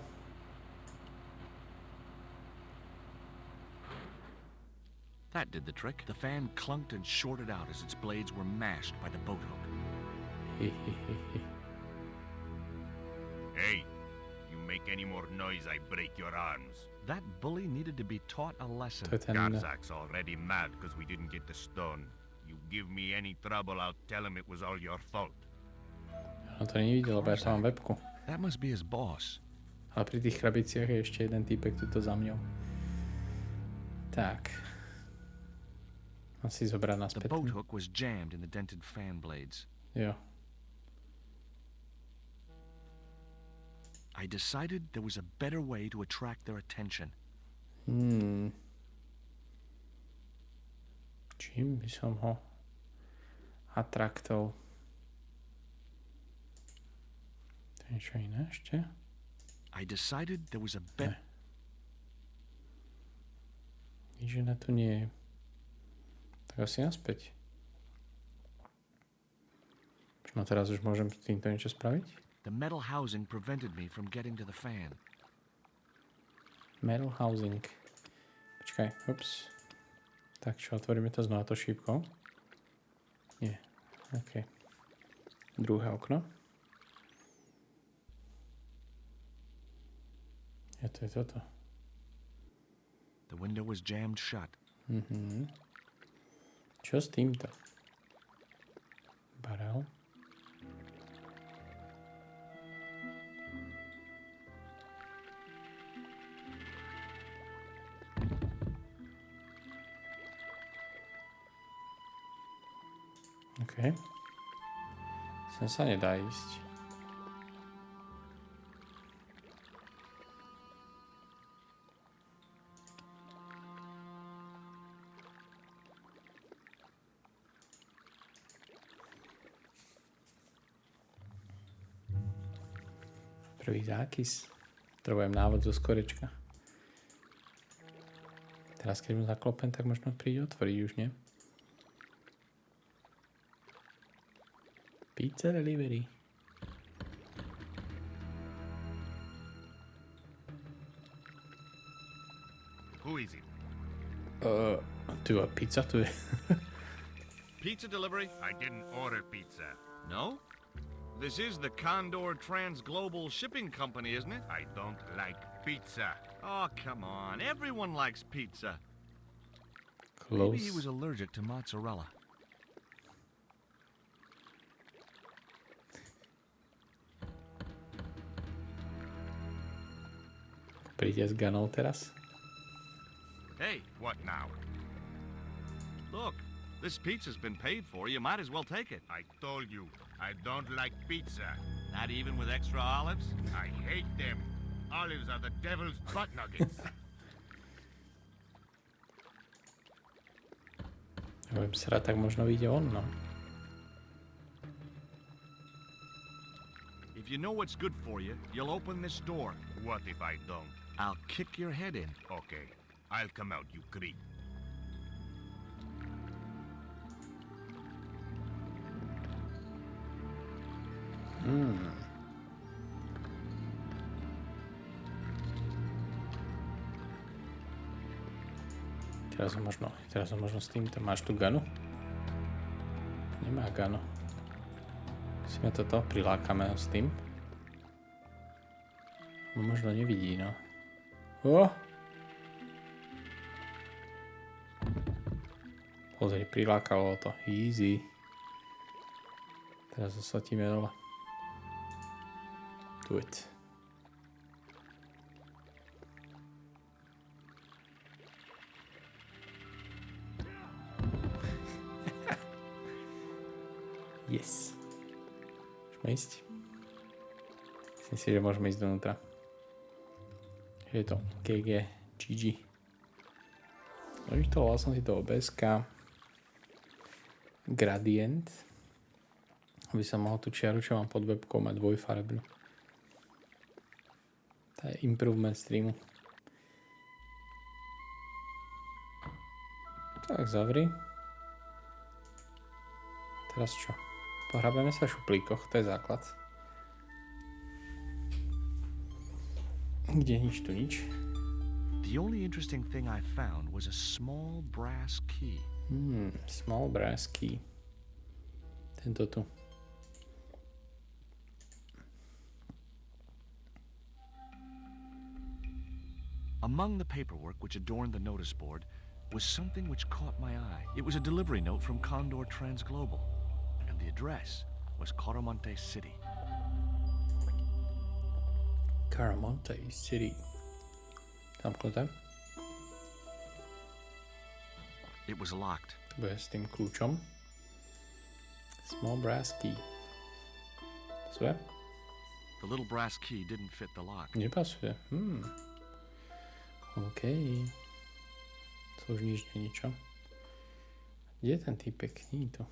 That did the trick. The fan clunked and shorted out as its blades were mashed by the boat hook. Hey, you make any more noise, I break your arms. That bully needed to be taught a lesson. To je ten... Garzak's already mad because we didn't get the stone. You give me any trouble, I'll tell him it was all your fault. On to nevidel, lebo ja tam mám webku. That must be his boss. Ale pri tých krabiciach je ešte jeden týpek tuto za mňou. Tak. Mám si zobrať The naspäť. boat hook was jammed in the dented fan blades. Jo. I decided there was a better way to attract their attention. Čím by som ho atraktol? To je niečo iné ešte? I decided there was a better... Nič iné tu nie je. Tak asi naspäť. No teraz už môžem s týmto niečo spraviť? The metal housing prevented me from getting to the fan. Metal housing. Počkaj, ups. Tak čo, otvoríme to znova to šípkou? Nie, OK. Druhé okno. Je toto. The window was jammed shut. Čo s týmto? Barel. OK. Sem sa nedá ísť. Prvý zákys. Potrebujem návod zo skorečka. Teraz keď mu zaklopem, tak možno príde otvoriť už, nie? Pizza delivery. Who is it? Pizza tu je. Pizza delivery? I didn't order pizza. No? This is the Condor Transglobal Shipping Company, isn't it? I don't like pizza. Oh, come on. Everyone likes pizza. Close. Maybe he was allergic to mozzarella. Príde s ganou teraz. Hey, what now? Look, this pizza's been paid for. You might as well take it. I told you, I don't like pizza. Not even with extra olives? I hate them. Olives are the devil's butt nuggets. Ja budem srať, tak možno vyjde on, no. If you know what's good for you, you'll open this door. What if I don't? I'll kick your head in. Okay, I'll come out, you creep. Teraz som možno s týmto. Máš tu ganu? Nemá ganu. Musíme toto, prilákame ho s tým. Možno nevidí, no. Pozri, prilákalo to. Easy. Teraz zasletíme dole. Do it. Yes. Môžeme ísť? Myslím si, že môžeme ísť donútra. Je to GG. Inštaloval som si to OBS-ka. Gradient. Aby som mohol tú čiaru, čo mám pod webkou, mať dvojfarebnú. To je improvement streamu. Tak zavri. Teraz čo? Pohrabeme sa v šuplíkoch, to je základ. Kde nič, tu nič. The only interesting thing I found was a small brass key. Small brass key. Tento tu. Among the paperwork which adorned the notice board was something which caught my eye. It was a delivery note from Condor Transglobal, and the address was Caramonte City. Caramonte City. Zamknuté. It was locked. Bude s tým kľúčom. Small brass key. Pasuje? The little brass key didn't fit the lock. Nepasuje. OK. To už nič nie ničo. Kde je ten týpek? Nie je to.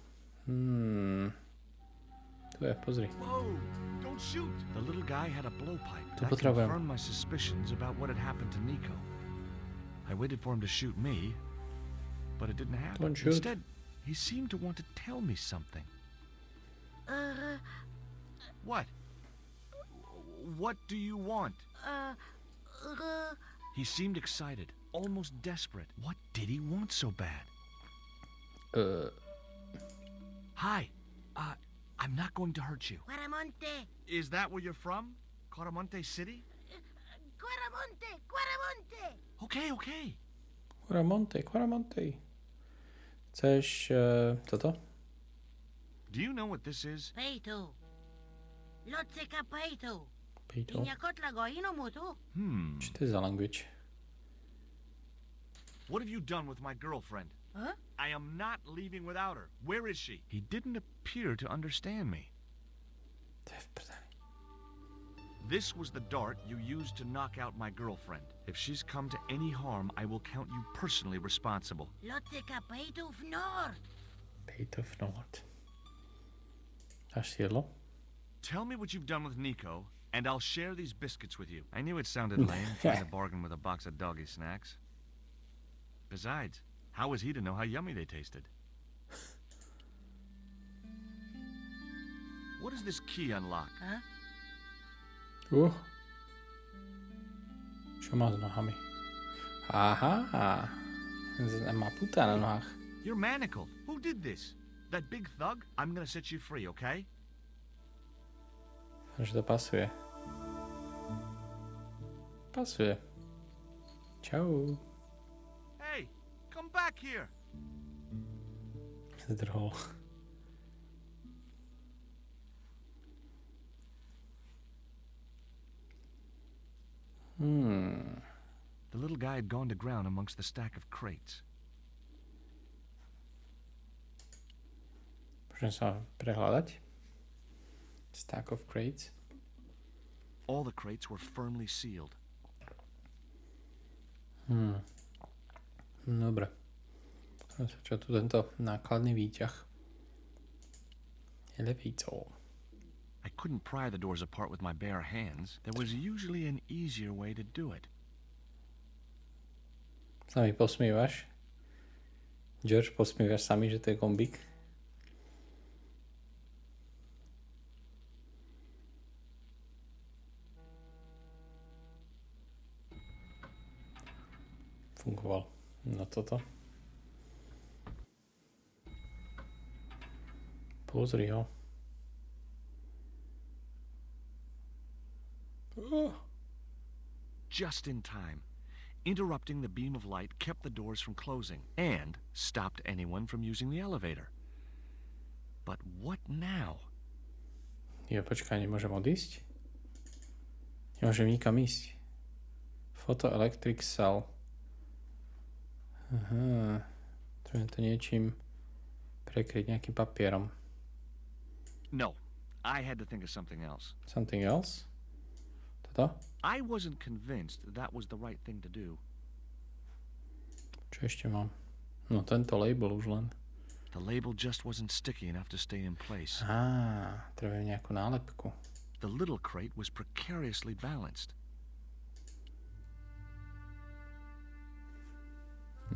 Tu je, pozri. Whoa! Don't shoot! The little guy had a blowpipe. To That potrebujem. confirmed my suspicions about what had happened to Nico. I waited for him to shoot me, but it didn't happen. Don't shoot. Instead, he seemed to want to tell me something. What? What do you want? He seemed excited, almost desperate. What did he want so bad? Hi. I'm not going to hurt you. Quaramonte! Is that where you're from? Caramonte City? Quaramonte! Okay. Quaramonte. Chceš toto? Do you know what this is? Peito. Lotseka peito. Pejto. Inyakotla goino mutu. Čo to je za language? What have you done with my girlfriend? Huh? I am not leaving without her. Where is she? He didn't appear to understand me. To je v prdeli. This was the dart you used to knock out my girlfriend. If she's come to any harm, I will count you personally responsible. Lotte capito fnor. Pejto v Nord. Dáš si jedlo? Tell me what you've done with Nico, and I'll share these biscuits with you. I knew it sounded lame, trying to bargain with a box of doggy snacks. Besides, how was he to know how yummy they tasted? What does this key unlock? Huh? Čo má s nohami? Aha. Má puta na nohách. You're manacled. Who did this? That big thug? I'm gonna set you free, okay? Že to pasuje. Pasuje. Čau. Hey, come back here. Zdrhol. The little guy had gone to ground amongst the stack of crates. Môžem sa prehľadať. Stack of crates. All the crates were firmly sealed. Dobre. Čo tu tento nákladný výťah? Elevator. I couldn't pry the doors apart with my bare hands. There was usually an easier way to do it. Sa mi posmívaš? George, posmívaš sa mi, že to je gombík? Fungoval. No toto. Pozri ho. Just in time. Interrupting the beam of light kept the doors from closing and stopped anyone from using the elevator. But what now? Jo, počkaj, nemôžem odísť? Nemôžem nikam ísť. Photoelectric cell. Aha. Treba to niečím prekryť, nejakým papierom. No, I had to think of something else. Something else? Toto? I wasn't convinced that was the right thing to do. Čo ešte mám? No tento label už len. The label just wasn't sticky enough to stay in place. Treba nejakú nálepku. The little crate was precariously balanced.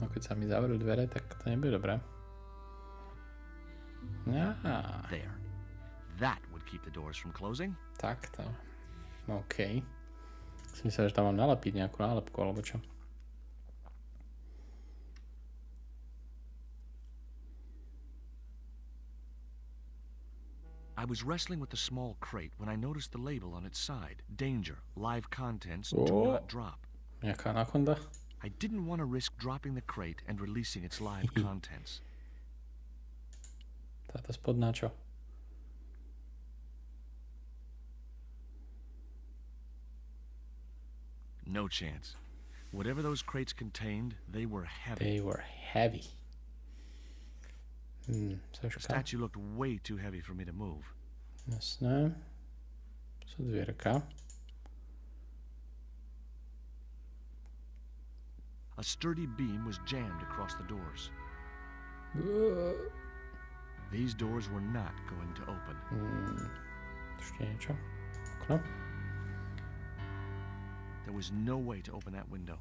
No keď sa mi zavrú dvere, tak to nebude dobré. There. That would keep the doors from closing. Takto. OK. Si myslel, že tam mám nalepiť nejakú nálepku, alebo čo? I was wrestling with the small crate when I noticed the label on its side. Danger. Live contents do not drop. Nejaká anakonda? I didn't want to risk dropping the crate and releasing its live contents. Táto spodná čo? No chance. Whatever those crates contained, they were heavy. They were heavy. The Soška. statue looked way too heavy for me to move. Jasné. Sú dvierka. A sturdy beam was jammed across the doors. These doors were not going to open. Ešte niečo? Okno? There was no way to open that window.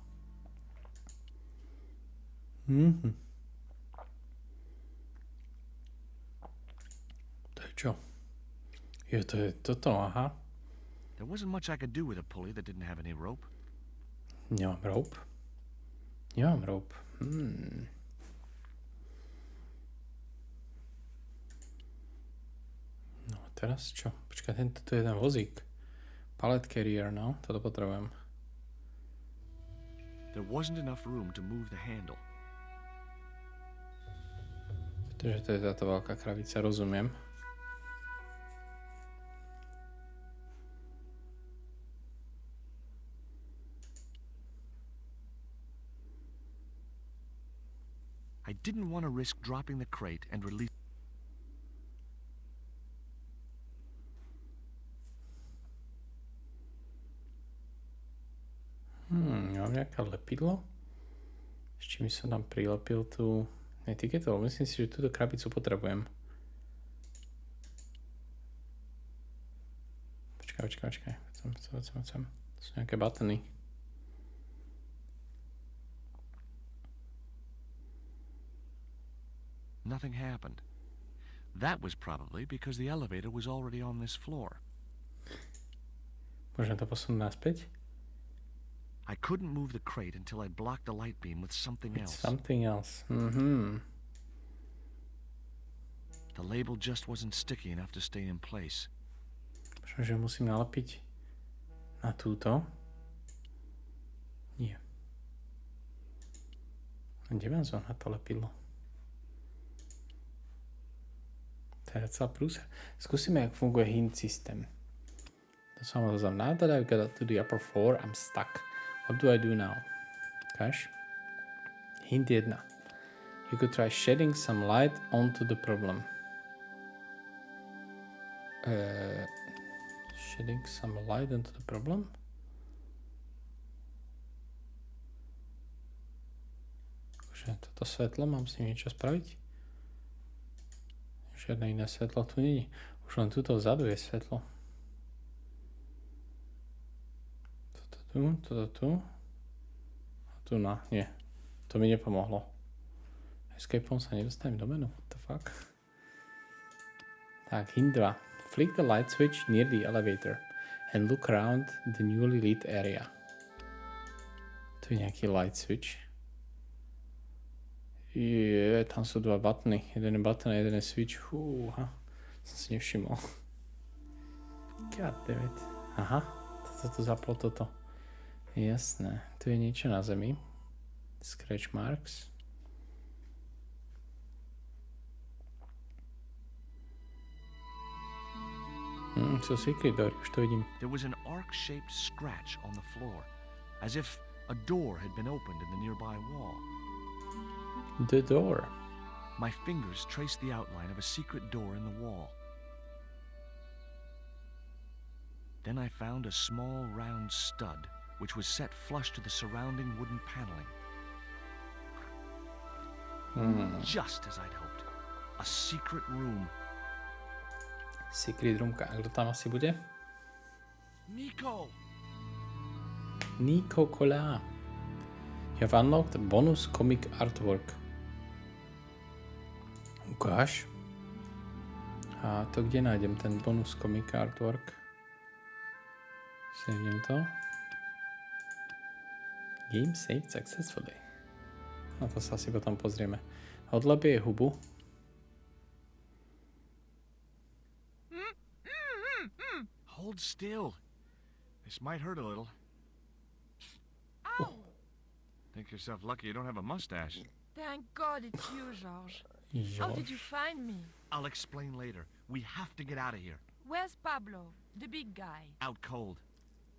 To je čo? Je to je toto, aha. There wasn't much I could do with a pulley that didn't have any rope. Nemám rope. Nemám rope. No a teraz čo? Počkaj, tento tu je ten vozík. Pallet carrier, no. Toto potrebujem. There wasn't enough room to move the handle. Pretože to je táto veľká kravica, rozumiem. I didn't want to risk dropping the crate and release. Mám nejaké lepidlo? S čím som tam prilepil tú etiketu, ale myslím si, že túto krabicu potrebujem. Počkaj. Chcem. To sú nejaké batony. Nothing happened. That was probably because the elevator was already on this floor. Môžem to posunúť naspäť? I couldn't move the crate until I blocked the light beam with something else. Something else. The label just wasn't sticky enough to stay in place. Možno, že musím nalepiť na túto. Nie. Kde mám zohnať to lepidlo? To je celá prúsa. Skúsime, jak funguje hint systém. To som ho dozam. Now that I've got to the upper floor, I'm stuck. What do I do now? Cash. Hint 1. You could try shedding some light onto the problem. Shedding some light onto the problem? Akože toto svetlo, mám s ním niečo spraviť? Žiadne iné svetlo tu nie je. Už len tuto vzadu je svetlo. Toto tu. A tu na, nie. To mi nepomohlo. Escapeom sa nedostanem do menu. What the fuck? Tak, hint 2. Flick the light switch near the elevator and look around the newly lit area. Tu je nejaký light switch. Tam sú dva buttony. Jeden je button a jeden je switch. Som si nevšimol. God damn it. Aha, toto zaplo toto. Jasné, tu je niečo na zemi. Scratch marks. So secret door, už to vidím. There was an arc-shaped scratch on the floor, as if a door had been opened in the nearby wall. The door. My fingers traced the outline of a secret door in the wall. Then I found a small round stud, which was set flush to the surrounding wooden paneling. Just as I'd hoped. A secret room. Secret roomka. A kto tam asi bude? Nico! Nico Cola. You have unlocked bonus comic artwork. Ukáž. A to kde nájdem ten bonus comic artwork? Saviem to. Game saved successfully. Na to sa asi potom pozrieme. Odlepie hubu. Hold still. This might hurt a little. Ow! Think yourself lucky you don't have a mustache. Thank God it's you, George. How did you find me? I'll explain later. We have to get out of here. Where's Pablo, the big guy? Out cold.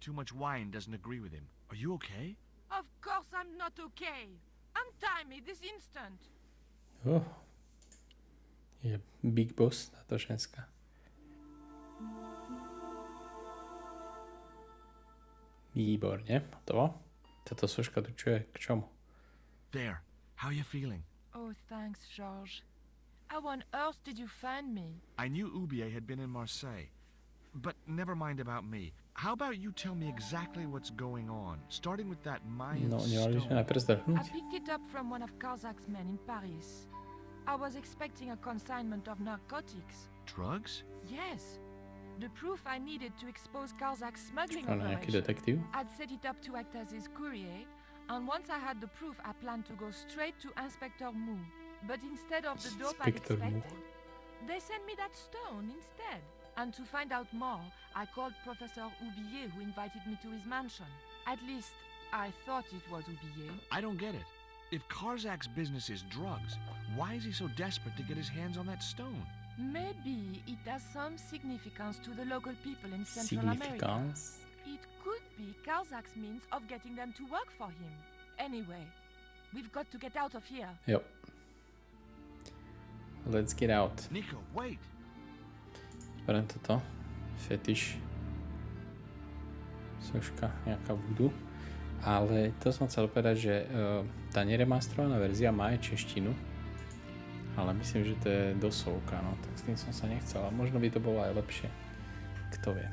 Too much wine doesn't agree with him. Are you okay? Of course I'm not okay. Untie me this instant. Oh. Je big boss táto ženská. Výborne, hotovo. Táto soška tu čo je k čomu? There. How are you feeling? Oh, thanks, George. How on earth did you find me? I knew Ubier had been in Marseille. But never mind about me. How about you tell me exactly what's going on, starting with that Mayan nemali by sme stone. najprv zdrhnúť. I picked it up from one of Karzak's men in Paris. I was expecting a consignment of narcotics. Drugs? Yes. The proof I needed to expose Karzak's smuggling Čo, nejaký operation. detektív? I'd set it up to act as his courier, and once I had the proof, I planned to go straight to Inspector Mou. But instead of the dope I'd Inspector Mou. expected, they sent me that stone instead. And to find out more, I called Professor Oublier, who invited me to his mansion. At least, I thought it was Oublier. I don't get it. If Karzak's business is drugs, why is he so desperate to get his hands on that stone? Maybe it has some significance to the local people in Central America. Significance. It could be Karzak's means of getting them to work for him. Anyway, we've got to get out of here. Jo. Let's get out. Nico, wait. Beriem toto. Fetiš. Soška, nejaká voodoo. Ale to som chcel povedať, že tá neremastrovaná verzia má aj češtinu. Ale myslím, že to je doslovka, no. Tak s tým som sa nechcel. A možno by to bolo aj lepšie. Kto vie.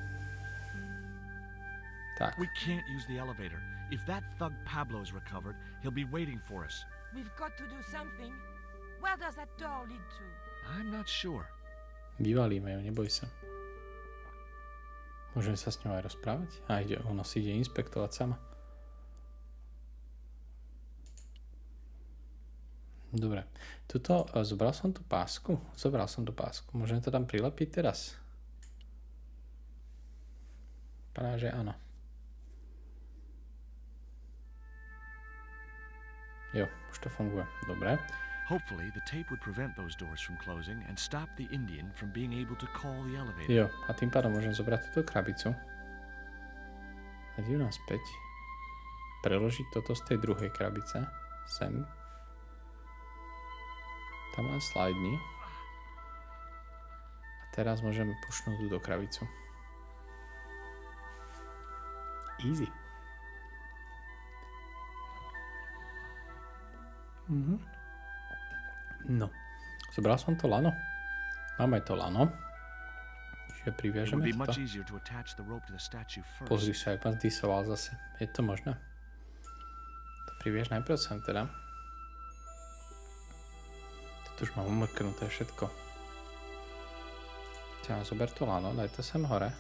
Tak. We can't use the elevator. If that thug Pablo's recovered, he'll be waiting for us. We've got to do something. Where does that door lead to? I'm not sure. Vyvalíme ju, neboj sa. Môžeme sa s ňou aj rozprávať? A ide, ona si ide inspektovať sama. Dobre. Tuto, zobral som tú pásku? Zobral som tú pásku. Môžeme to tam prilepiť teraz? Vypadá, že áno. Jo, už to funguje. Dobre. Hopefully, the tape would prevent those doors from closing and stop the Indian from being able to call the elevator. Jo, a tým pádom môžem zobrať túto krabicu. Dať ju naspäť. Preložiť toto z tej druhej krabice. Sem. Tam len slajdni. A teraz môžem pušnúť túto krabicu. Easy. No. Zobral som to lano. Máme to lano. Čiže priviažeme to. Pozri sa, jak pán zdisoval zase. Je to možné? To priviaž najprv sem teda. Toto už mám umrknuté všetko. Ťa, zober to lano, daj to sem hore.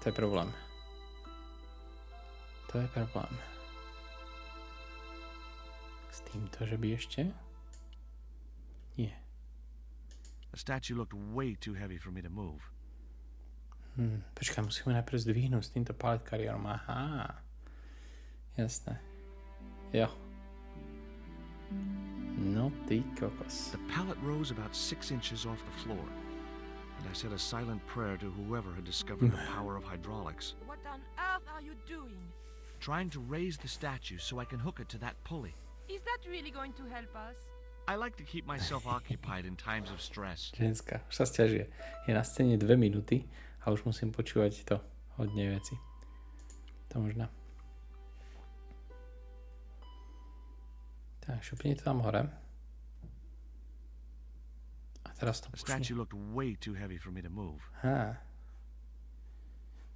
To je problém. To je problém. S týmto, že by ešte? Nie. The statue looked way too heavy for me to move. Počkaj, musíme najprv zdvihnúť s týmto pallet carrierom. Aha. Jasné. Jo. No ty kokos. The pallet rose about 6 inches off the floor. And I said a silent prayer to whoever had discovered the power of hydraulics. What on earth are you doing? Trying to raise the statue so I can hook it to that pulley. Is that really going to help us? I like to keep myself occupied in times of stress. Ženská, už sa sťažuje. Je na scéne 2 minúty a už musím počúvať to hodne veci. To možno. Tak, šupni to tam hore. A teraz to pušni. The statue looked way too heavy for me to move.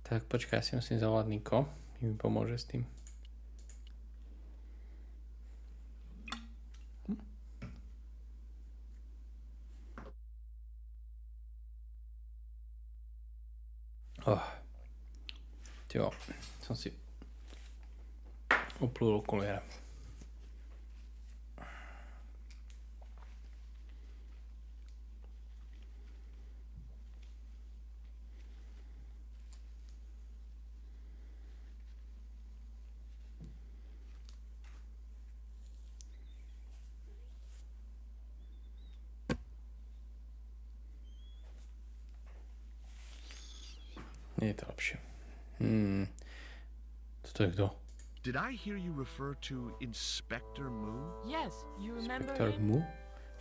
Tak počkaj, ja si musím zavolať Niko. Mi pomôže s tým. Jo, som si oplul okuliare. Nie je to lepšie. Toto je kto? Did I hear you refer to Inspector Moo? Yes, you remember Inspektor him? Mu?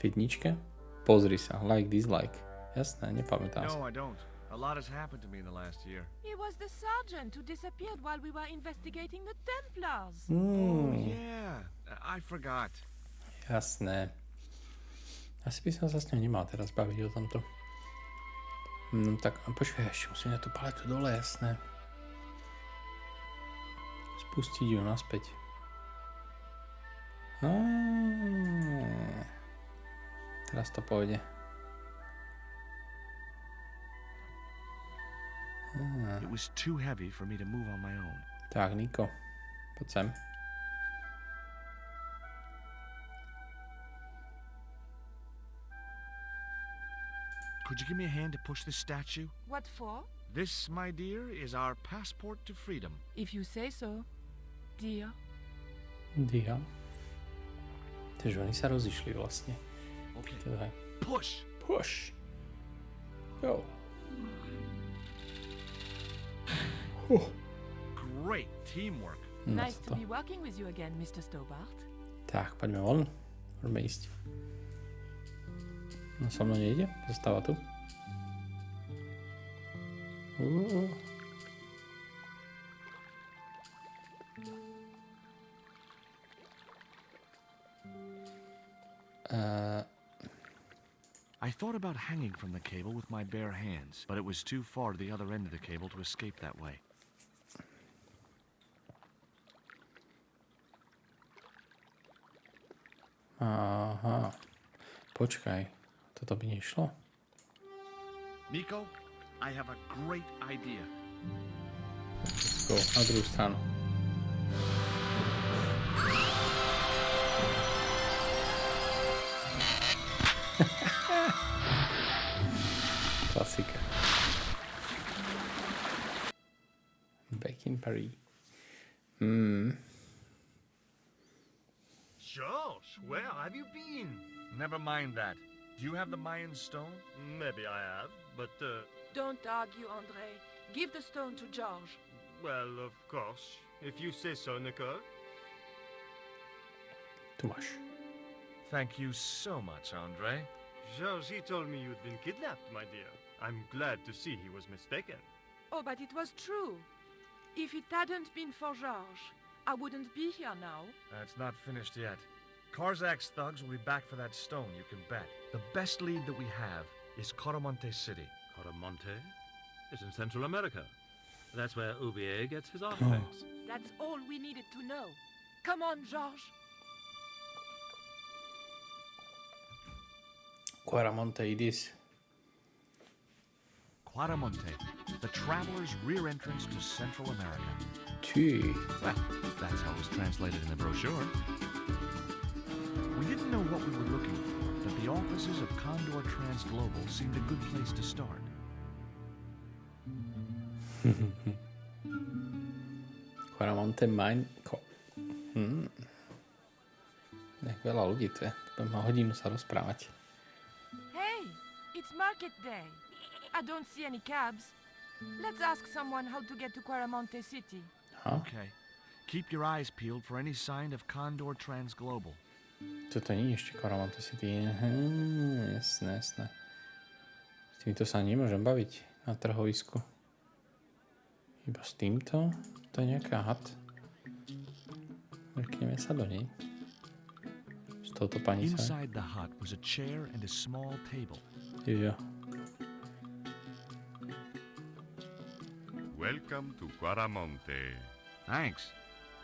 Fitničke? Pozri sa, like, dislike. Jasné, nepamätám sa. No, I don't. A lot has happened to me in the last year. He was the sergeant who disappeared while we were investigating the Templars. Oh, yeah. I forgot. Jasné. Asi by som sa s ňou nemal teraz baviť o tomto. No tak, počkaj, ešte musím na tú paletu dole, jasné. Spustiť ju naspäť. Teraz to pôjde. It was too heavy for me to move on my own. Tak, Niko, poď sem. Could you give me a hand to push this statue? What for? This, my dear, is our passport to freedom. If you say so, dear. Dia. Takže oni sa rozišli vlastne. Okay. Teda. Push! Push! Go! Great teamwork. No Nice co to to? be working with you again, Mr. Stobart. Tak, poďme von. Môžeme ísť. No so mnou nejde? Zostáva tu. I thought about hanging from the cable with my bare hands, but it was too far to the other end of the cable to escape that way. Aha. Počkaj. Toto by nešlo? Nico, I have a great idea. Let's go. Na druhú stranu. Klasika. Back in Paris. Josh, where have you been? Never mind that. Do you have the Mayan stone? Maybe I have, but, Don't argue, André. Give the stone to George. well, of course. If you say so, Nicole. Tu máš. Thank you so much, Andre. George, he told me you'd been kidnapped, my dear. I'm glad to see he was mistaken. Oh, but it was true. If it hadn't been for George, I wouldn't be here now. It's not finished yet. Karzak's thugs will be back for that stone, you can bet. The best lead that we have is Coromonte City. Coromonte is in Central America. That's where Ubier gets his artifacts. That's all we needed to know. Come on, George. Quaramonte it is. Quaramonte, the traveler's rear entrance to Central America. Ty. Well, that's how it was translated in the brochure. We didn't know what we were looking for, but the offices of Condor Trans Global seemed a good place to start. Quaramonte Mine. Nech veľa ľudí tu je. Budem ma hodinu sa rozprávať. Hey, it's market day. I don't see any cabs. Let's ask someone how to get to Quaramonte City. Aha. Okay. Keep your eyes peeled for any sign of Condor Trans Global. Toto nie je ešte Quaramonte City. Aha, jasné, jasné. S týmto sa nemôžem baviť na trhovisku. Iba s týmto? To je nejaká had. Mrkneme sa do nej. S touto pani sa. Inside the hut was a chair and a small table. Jo. Welcome to Quaramonte. Thanks.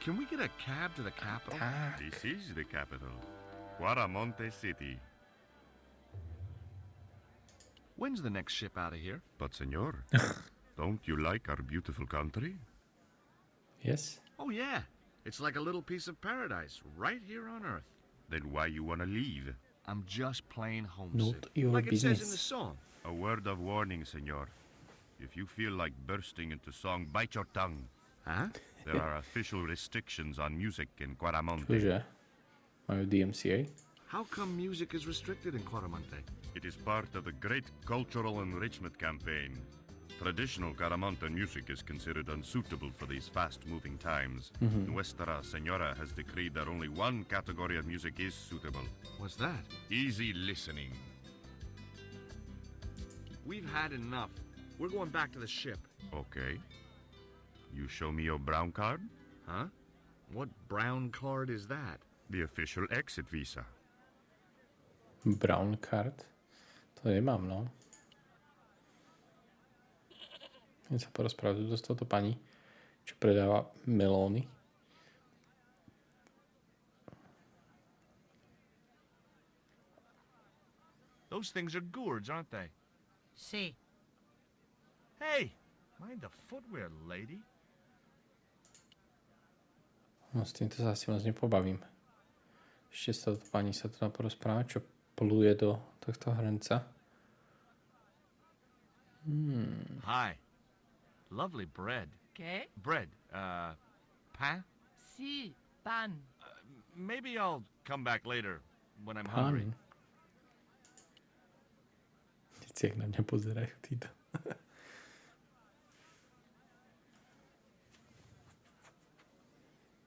Can we get a cab to the capital? This is the capital, Quaramonte City. When's the next ship out of here? But, senor, don't you like our beautiful country? Yes. Oh, yeah. It's like a little piece of paradise right here on Earth. Then why you wanna leave? I'm just plain homesick. Not your like it says in business. the song. A word of warning, senor. If you feel like bursting into song, bite your tongue. Huh? There are official restrictions on music in Quaramonte. Čože? Majú DMCA? How come music is restricted in Quaramonte? It is part of a great cultural enrichment campaign. Traditional Caramonte music is considered unsuitable for these fast-moving times. Nuestra Señora has decreed that only one category of music is suitable. What's that? Easy listening. We've had enough. We're going back to the ship. Okay. You show me your brown card? Huh? What brown card is that? The official exit visa. Brown card? To nemám, no. Chcem sa porozprávať s touto pani, čo predáva melóny. Those things are gourds, aren't they? See. Hey, mind the footwear, lady. No s týmto sa asi moc nepobavím. Ešte s touto pani sa teda porozprávať, čo pluje do tohto hrnca. Hi. Lovely bread. Okay? Bread. Pain? Si, pan. Maybe I'll come back later when I'm hungry. Pán. Teď jak na mňa pozerajú títo.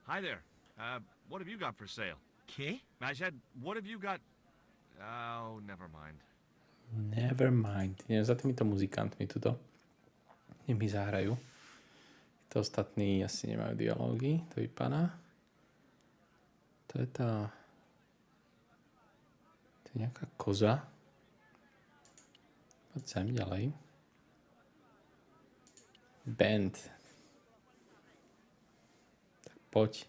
Hi there. What have you got for sale? ¿Qué? I said, what have you got? Oh, never mind. Never mind. Nie, za týmito muzikantmi tuto. Nimi zahrajú. To ostatní asi nemajú dialógy. To vypadá. To je tá... To je nejaká koza. Poď sem ďalej. Band. Tak poď.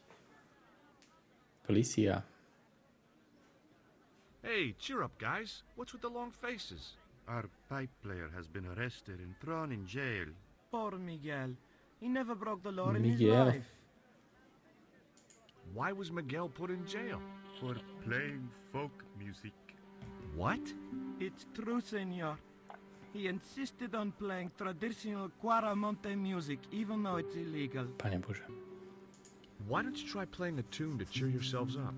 Policia. Hey, cheer up, guys. What's with the long faces? Our pipe player has been arrested and thrown in jail. Poor Miguel. He never broke the law in his Miguel. life. Why was Miguel put in jail? For playing folk music. What? It's true, senor. He insisted on playing traditional Cuaramonte music, even though it's illegal. Pane Bože. Why don't you try playing a tune to cheer yourselves up?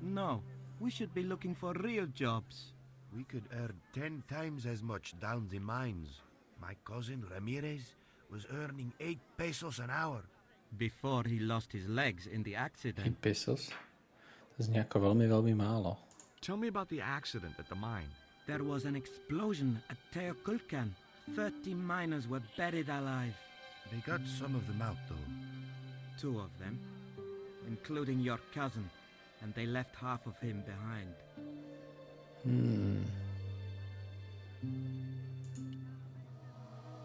No, we should be looking for real jobs. We could earn 10 times as much down the mines. My cousin Ramirez was earning 8 pesos an hour. Before he lost his legs in the 8 accident. pesos. To znie ako veľmi, veľmi málo. Tell me about the accident at the mine. There was an explosion at Teoculcan. 30 miners were buried alive. They got some of them out, though. 2 of them, including your cousin, and they left half of him behind.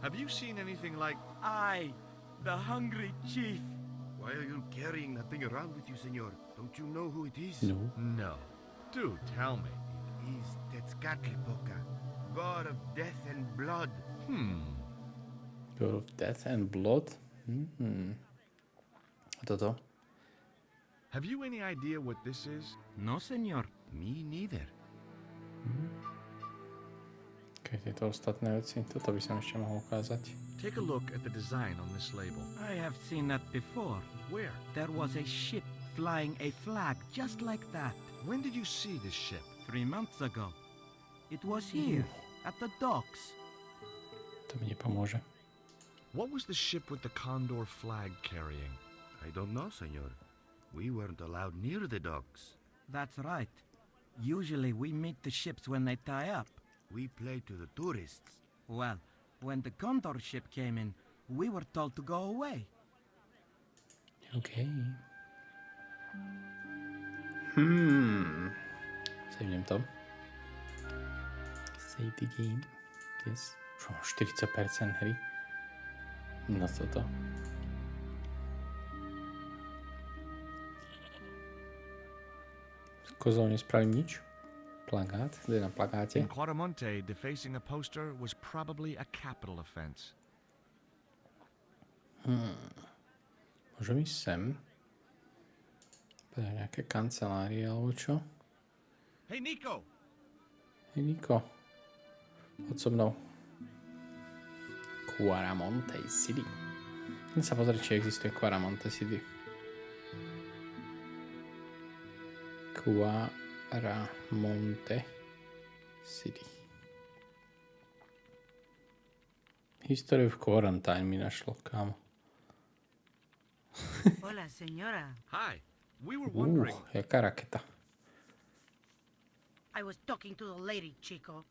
Have you seen anything like... I, the hungry chief. Why are you carrying that thing around with you, senor? Don't you know who it is? No. No. Do tell me. He's Tezcatlipoca, god of death and blood. God of Death and Blood. A toto? Have you any idea what this is? No, senor. Me neither. Keď tieto ostatné veci, toto by som ešte mohol ukázať. Take a look at the design on this label. I have seen that before. Where? There was a ship flying a flag just like that When did you see this ship? 3 months ago. It was here, at the docks. To mi nepomôže. What was the ship with the condor flag carrying? I don't know, senor. We weren't allowed near the docks. That's right. Usually we meet the ships when they tie up. We play to the tourists. Well, when the Condor ship came in, we were told to go away. OK. Savnem to. Save the game. Yes. Čo mám 40% hry? No toto. S kozou nespravím nič. Plagát, kde na plagáte. In Cuaramonte, defacing a poster was probably a capital offense. Môžem ísť sem. Pre nejaké kancelárie alebo čo. Hey, Nico! Hej, Niko. Poď so mnou. Cuaramonte City. Chcem sa pozrieť, či existuje Cuaramonte City. Cuaramonte City. History of Quarantine mi našlo, kámo. Hola, señora. Hi. We were wondering... Jaká raketa. I was talking to the lady, Chico.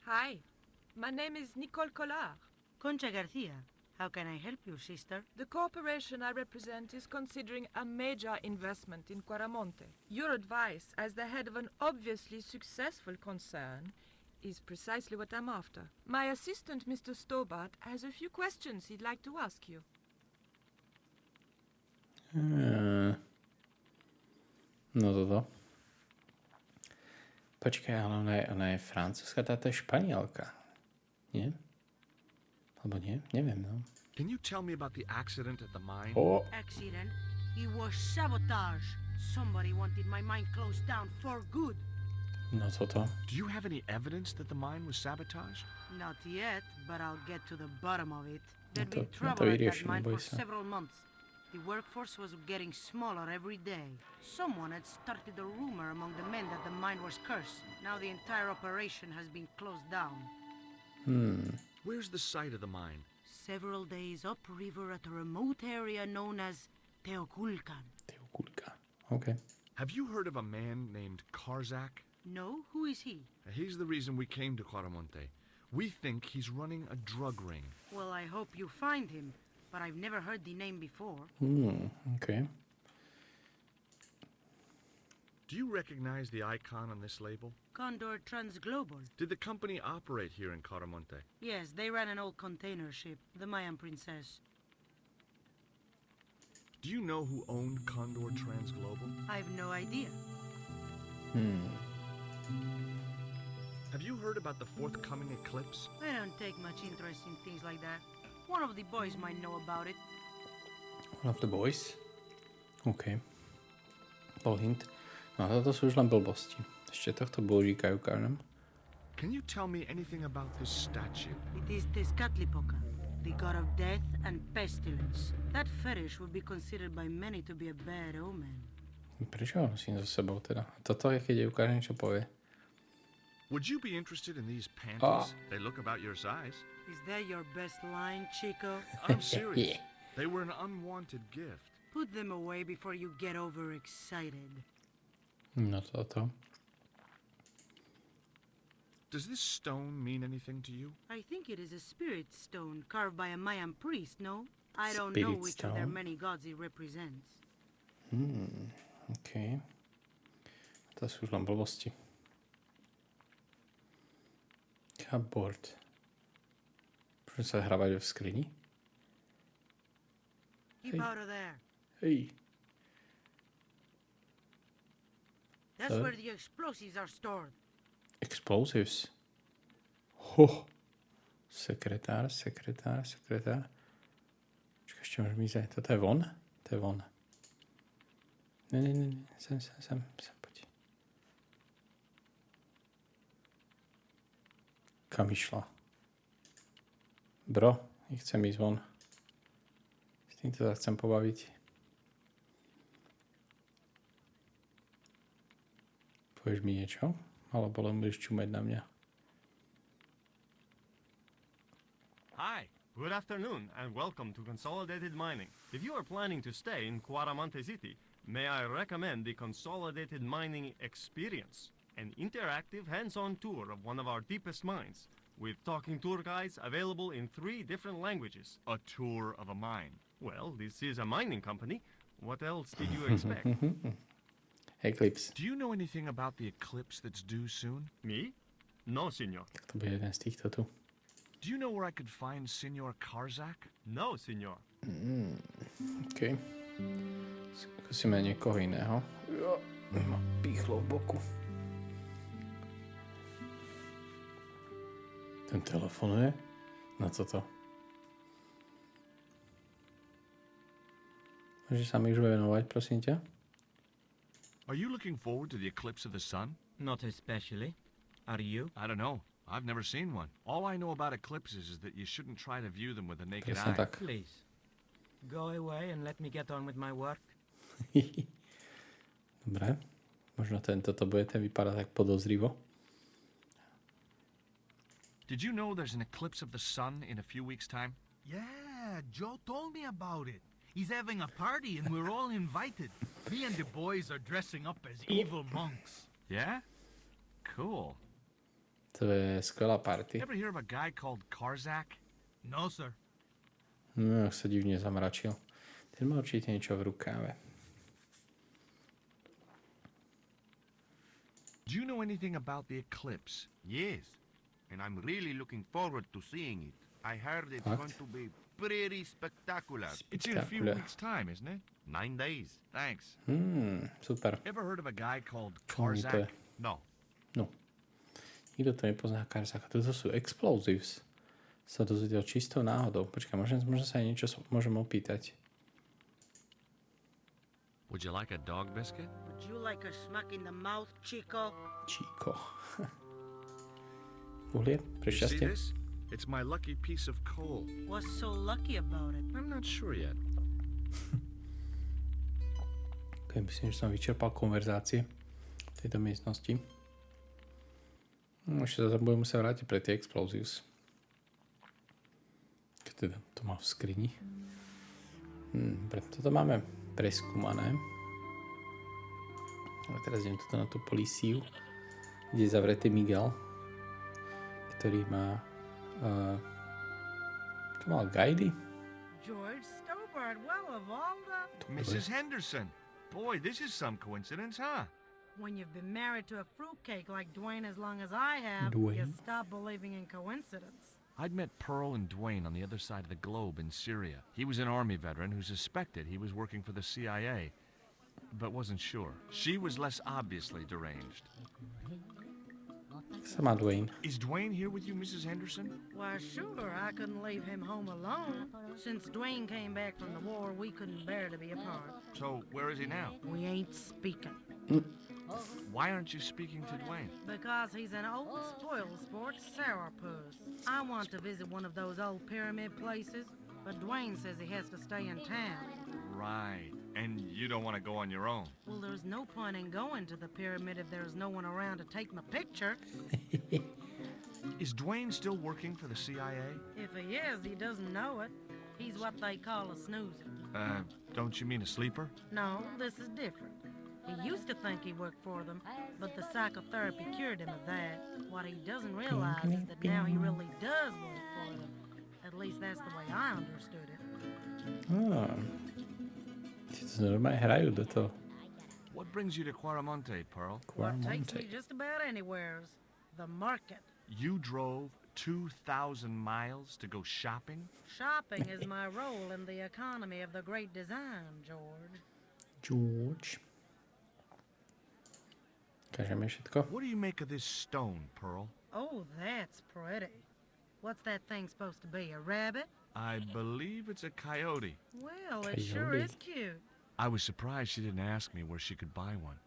Hi, my name is Nicole Collard. Concha Garcia. How can I help you, sister? The corporation I represent is considering a major investment in Cuaramonte. Your advice, as the head of an obviously successful concern, is precisely what I'm after. My assistant, Mr. Stobart, has a few questions he'd like to ask you. No toto. Počkaj, ale ona je francúzska, táto je španielka. Nie? Alebo nie? Neviem, no. Can you tell me about the accident at the mine? Accident? It was sabotage. Somebody wanted my mine closed down for good. No toto. Do you have any evidence that the mine was sabotaged? Not yet, but I'll get to the bottom of it. There'd to- been no to trouble at that vyriešime, mine boj for sa. several months. The workforce was getting smaller every day. Someone had started a rumor among the men that the mine was cursed. Now the entire operation has been closed down. Where's the site of the mine? several days upriver at a remote area known as Teoculcan. Teokulka. OK. Have you heard of a man named Karzak? No? Who is he? He's the reason we came to Claramonte. We think he's running a drug ring. Well, I hope you find him, but I've never heard the name before. OK. Do you recognize the icon on this label? Condor Transglobal. Did the company operate here in Claramonte? Yes, they ran an old container ship, the Mayan Princess. Do you know who owned Condor Transglobal? I've no idea. Have you heard about the forthcoming eclipse? I don't take much interest in things like that. One of the boys might know about it. One of the boys? OK. Bol hint. No a toto sú už len blbosti. Ešte tohto božíka ukážem. Can you tell me anything about this statue? It is Tezcatlipoca, the god of death and pestilence. That fetish would be considered by many to be a bad omen. Prečo ho nosím so sebou teda? Toto je, keď jej ukážem, čo povie. Would you be interested in these panties? They look about your size. Is that your best line, Chico? I'm serious. They were an unwanted gift. Put them away before you get overexcited. No toto. Does this stone mean anything to you? I think it is a spirit stone carved by a Mayan priest, no? I don't know Spirit which of their stone? many gods it represents. OK. To sú už len blbosti. Cupboard. Môžem sa hrávať v skrini? Keep Hey. out of there. Hej. That's where the explosives are stored. Explosives. Sekretár. Čakaj, ešte môžem ísť aj. Toto je von? To je von. Ne. Sem, poď. Kam išla? Bro, nechcem ísť von. S týmto sa chcem pobaviť. Povieš mi niečo? Alebo len budeš čumať na mňa? Hi, good afternoon, and welcome to Consolidated Mining. If you are planning to stay in Claramonte City, may I recommend the Consolidated Mining Experience, an interactive hands-on tour of one of our deepest mines, with talking tour guides available in 3 different languages. A tour of a mine. Well, this is a mining company. What else did you expect? Eclipse. Do you know anything about the eclipse that's due soon? Me? No, senor. To bude jeden z týchto tu. Do you know where I could find Senor Karzak? No, senor. OK. Skúsime niekoho iného. Ma píchlo v boku. Ten telefonuje? Na toto. Môžeš sa mi už venovať, prosím ťa? Are you looking forward to the eclipse of the sun? Not especially. Are you? I don't know. I've never seen one. All I know about eclipses is that you shouldn't try to view them with the naked Presne eye. tak. Please. Go away and let me get on with my work. Dobre. Možno toto bude vypadať tak podozrivo. Did you know there's an eclipse of the sun in a few weeks' time? Yeah, Joe told me about it. He's having a party and we're all invited. Me and the boys are dressing up as evil monks. Yeah? Cool. To je skvelá party. Ever hear of a guy called Karzak? No, sir. No, sa divne zamračil. Ten má určite niečo v rukáve. Do you know anything about the eclipse? Yes, and I'm really looking forward to seeing it. I heard it's What? going to be pretty spectacular. It's in a few Spectacular. weeks' time, isn't it? 9 days. Thanks. Super. Ever heard of a guy called Čo mi to je? Karzak? No. No. Nikto to nepozná Karzaka. Toto sú explosives. Sa dozvedel čistou náhodou. Počkaj, možno sa aj niečo môžem opýtať. Would you like a dog biscuit? Would you like a smack in the mouth, Chico? Chico. Uhlie? Pre You see šťastie? this? It's my lucky piece of coal. What's so lucky about it? I'm not sure yet. Okay, myslím, že som vyčerpal konverzácie v tejto miestnosti. Ešte sa budem musieť vrátiť pre tie explosives. Keď teda to má v skrini. Toto máme preskúmané. A teraz idem toto na tú políciu, kde je zavretý Miguel, ktorý má čo mal guidy? George Stobart, well of all the... Mrs. Henderson. Boy, this is some coincidence, huh? When you've been married to a fruitcake like Dwayne as long as I have, you stop believing in coincidence. I'd met Pearl and Dwayne on the other side of the globe in Syria. He was an army veteran who suspected he was working for the CIA, but wasn't sure. She was less obviously deranged. Sama Dwayne. Is Dwayne here with you, Mrs. Henderson? Why, sure, I couldn't leave him home alone. Since Dwayne came back from the war, we couldn't bear to be apart. So, where is he now? We ain't speaking. Why aren't you speaking to Dwayne? Because he's an old spoiled sport sourpuss. I want to visit one of those old pyramid places, but Dwayne says he has to stay in town. Right. And you don't want to go on your own. Well, there's no point in going to the pyramid if there's no one around to take my picture. Is Dwayne still working for the CIA? If he is, he doesn't know it. He's what they call a snoozer. Don't you mean a sleeper? No, this is different. He used to think he worked for them, but the psychotherapy cured him of that. What he doesn't realize is that now he really does work for them. At least that's the way I understood it. To normálne hrajú do toho. What brings you to Quaramonte, Pearl? What takes me just about anywheres. The market. You drove 2,000 miles to go shopping? Shopping is my role in the economy of the great design, George. George. Ukážeme všetko. What do you make of this stone, Pearl? Oh, that's pretty. What's that thing supposed to be, a rabbit? I believe it's a coyote. Well, it sure is cute. I was surprised she didn't ask me where she could buy one.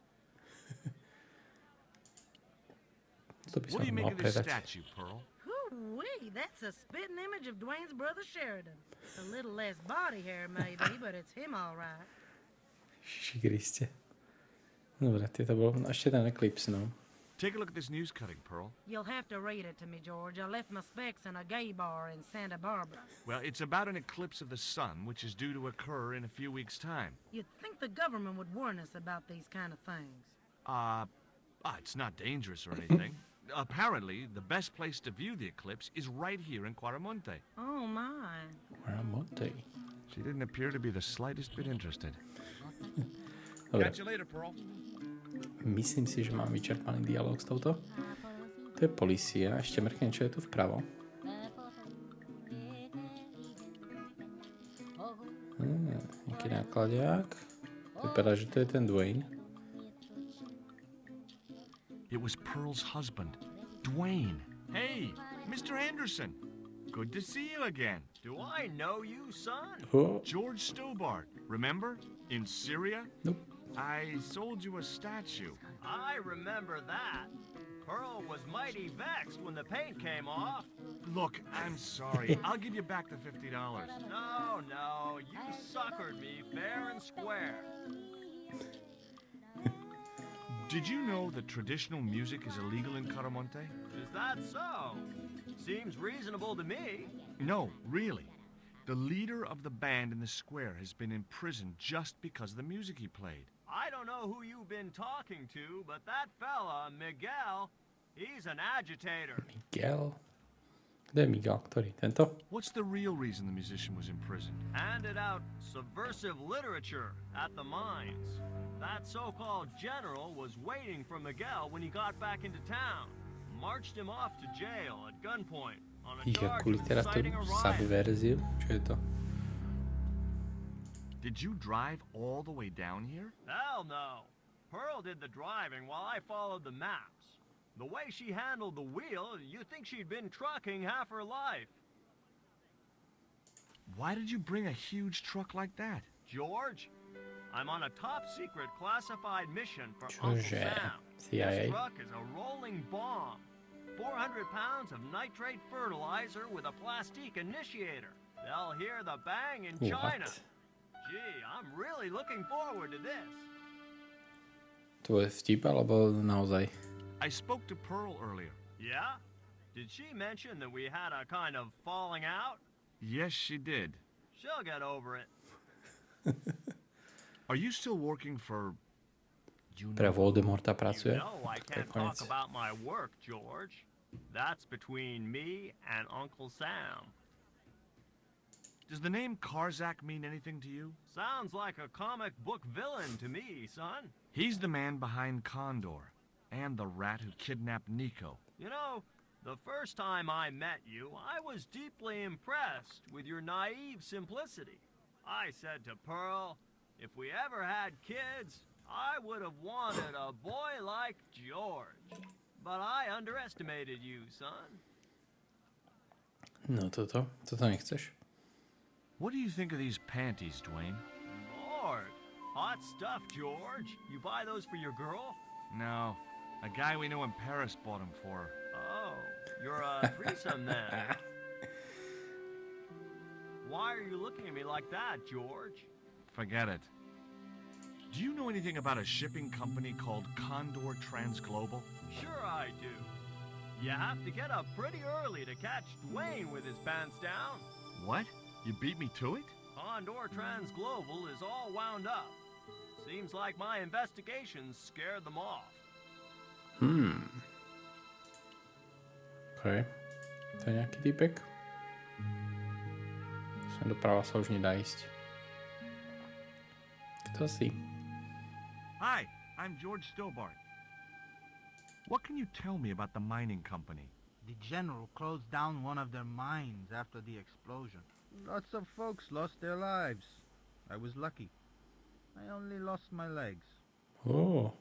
What do you make of this statue, Pearl? Hoo-wee, that's a spitting image of Dwayne's brother Sheridan. A little less body hair, maybe, but it's him all right. Šikriste. Dobre, to bol ešte ten Eclipse, no. Take a look at this news cutting, Pearl. You'll have to read it to me, George. I left my specs in a gay bar in Santa Barbara. Well, it's about an eclipse of the sun, which is due to occur in a few weeks' time. You'd think the government would warn us about these kind of things. It's not dangerous or anything. Apparently, the best place to view the eclipse is right here in Quaramonte. Oh, my. Quaramonte. She didn't appear to be the slightest bit interested. Catch you later, Pearl. Myslím si, že mám vyčerpaný dialog s touto. To je polícia. Ešte mrknem, čo je tu vpravo. Nejaký nákladiak. Vypadá, že to je ten Dwayne. It was Pearl's husband, Dwayne. Hey, Mr. Anderson. Good to see you again. Do I know you, son? Oh. George Stobart, remember? In Syria? Nope. I sold you a statue. I remember that. Pearl was mighty vexed when the paint came off. Look, I'm sorry. I'll give you back the $50. No, you suckered me fair and square. Did you know that traditional music is illegal in Quaramonte? Is that so? Seems reasonable to me. No, really. The leader of the band in the square has been imprisoned just because of the music he played. I don't know who you've been talking to, but that fella, Miguel, he's an agitator. Miguel? Kde je Miguel? Ktorý? Tento? What's the real reason the musician was imprisoned? Handed out subversive literature at the mines. That so-called general was waiting for Miguel when he got back into town. Marched him off to jail at gunpoint on a charge of inciting a riot. Subverziu? Čo je to? Did you drive all the way down here? Hell no. Pearl did the driving while I followed the maps. The way she handled the wheel, you'd think she'd been trucking half her life. Why did you bring a huge truck like that? George, I'm on a top-secret classified mission for Uncle Sam. CIA? This truck is a rolling bomb. 400 pounds of nitrate fertilizer with a plastique initiator. They'll hear the bang in China. Gee, I'm really looking forward to this. To je vtip, alebo naozaj? I spoke to Pearl earlier. Yeah? Did she mention that we had a kind of falling out? Yes, she did. She'll get over it. Are you still working for... Pre Voldemorta You pracuje. know I To je can't talk konec. about my work, George. That's between me and Uncle Sam. Does the name Karzak mean anything to you? Sounds like a comic book villain to me, son. He's the man behind Condor, and the rat who kidnapped Nico. You know, the first time I met you, I was deeply impressed with your naive simplicity. I said to Pearl, if we ever had kids, I would have wanted a boy like George. But I underestimated you, son. No toto nechceš. What do you think of these panties, Dwayne? Lord, hot stuff, George. You buy those for your girl? No, a guy we know in Paris bought them for her. Oh, you're a threesome then. Why are you looking at me like that, George? Forget it. Do you know anything about a shipping company called Condor Transglobal? Sure I do. You have to get up pretty early to catch Dwayne with his pants down. What? You beat me to it? Condor Transglobal is all wound up. Seems like my investigations scared them off. OK. To je nejaký typek. Sem doprava sa už nedá ísť. Kto si? Hi, I'm George Stobart. What can you tell me about the mining company? The general closed down one of their mines after the explosion. Lots of folks lost their lives. I was lucky. I only lost my legs. Oh.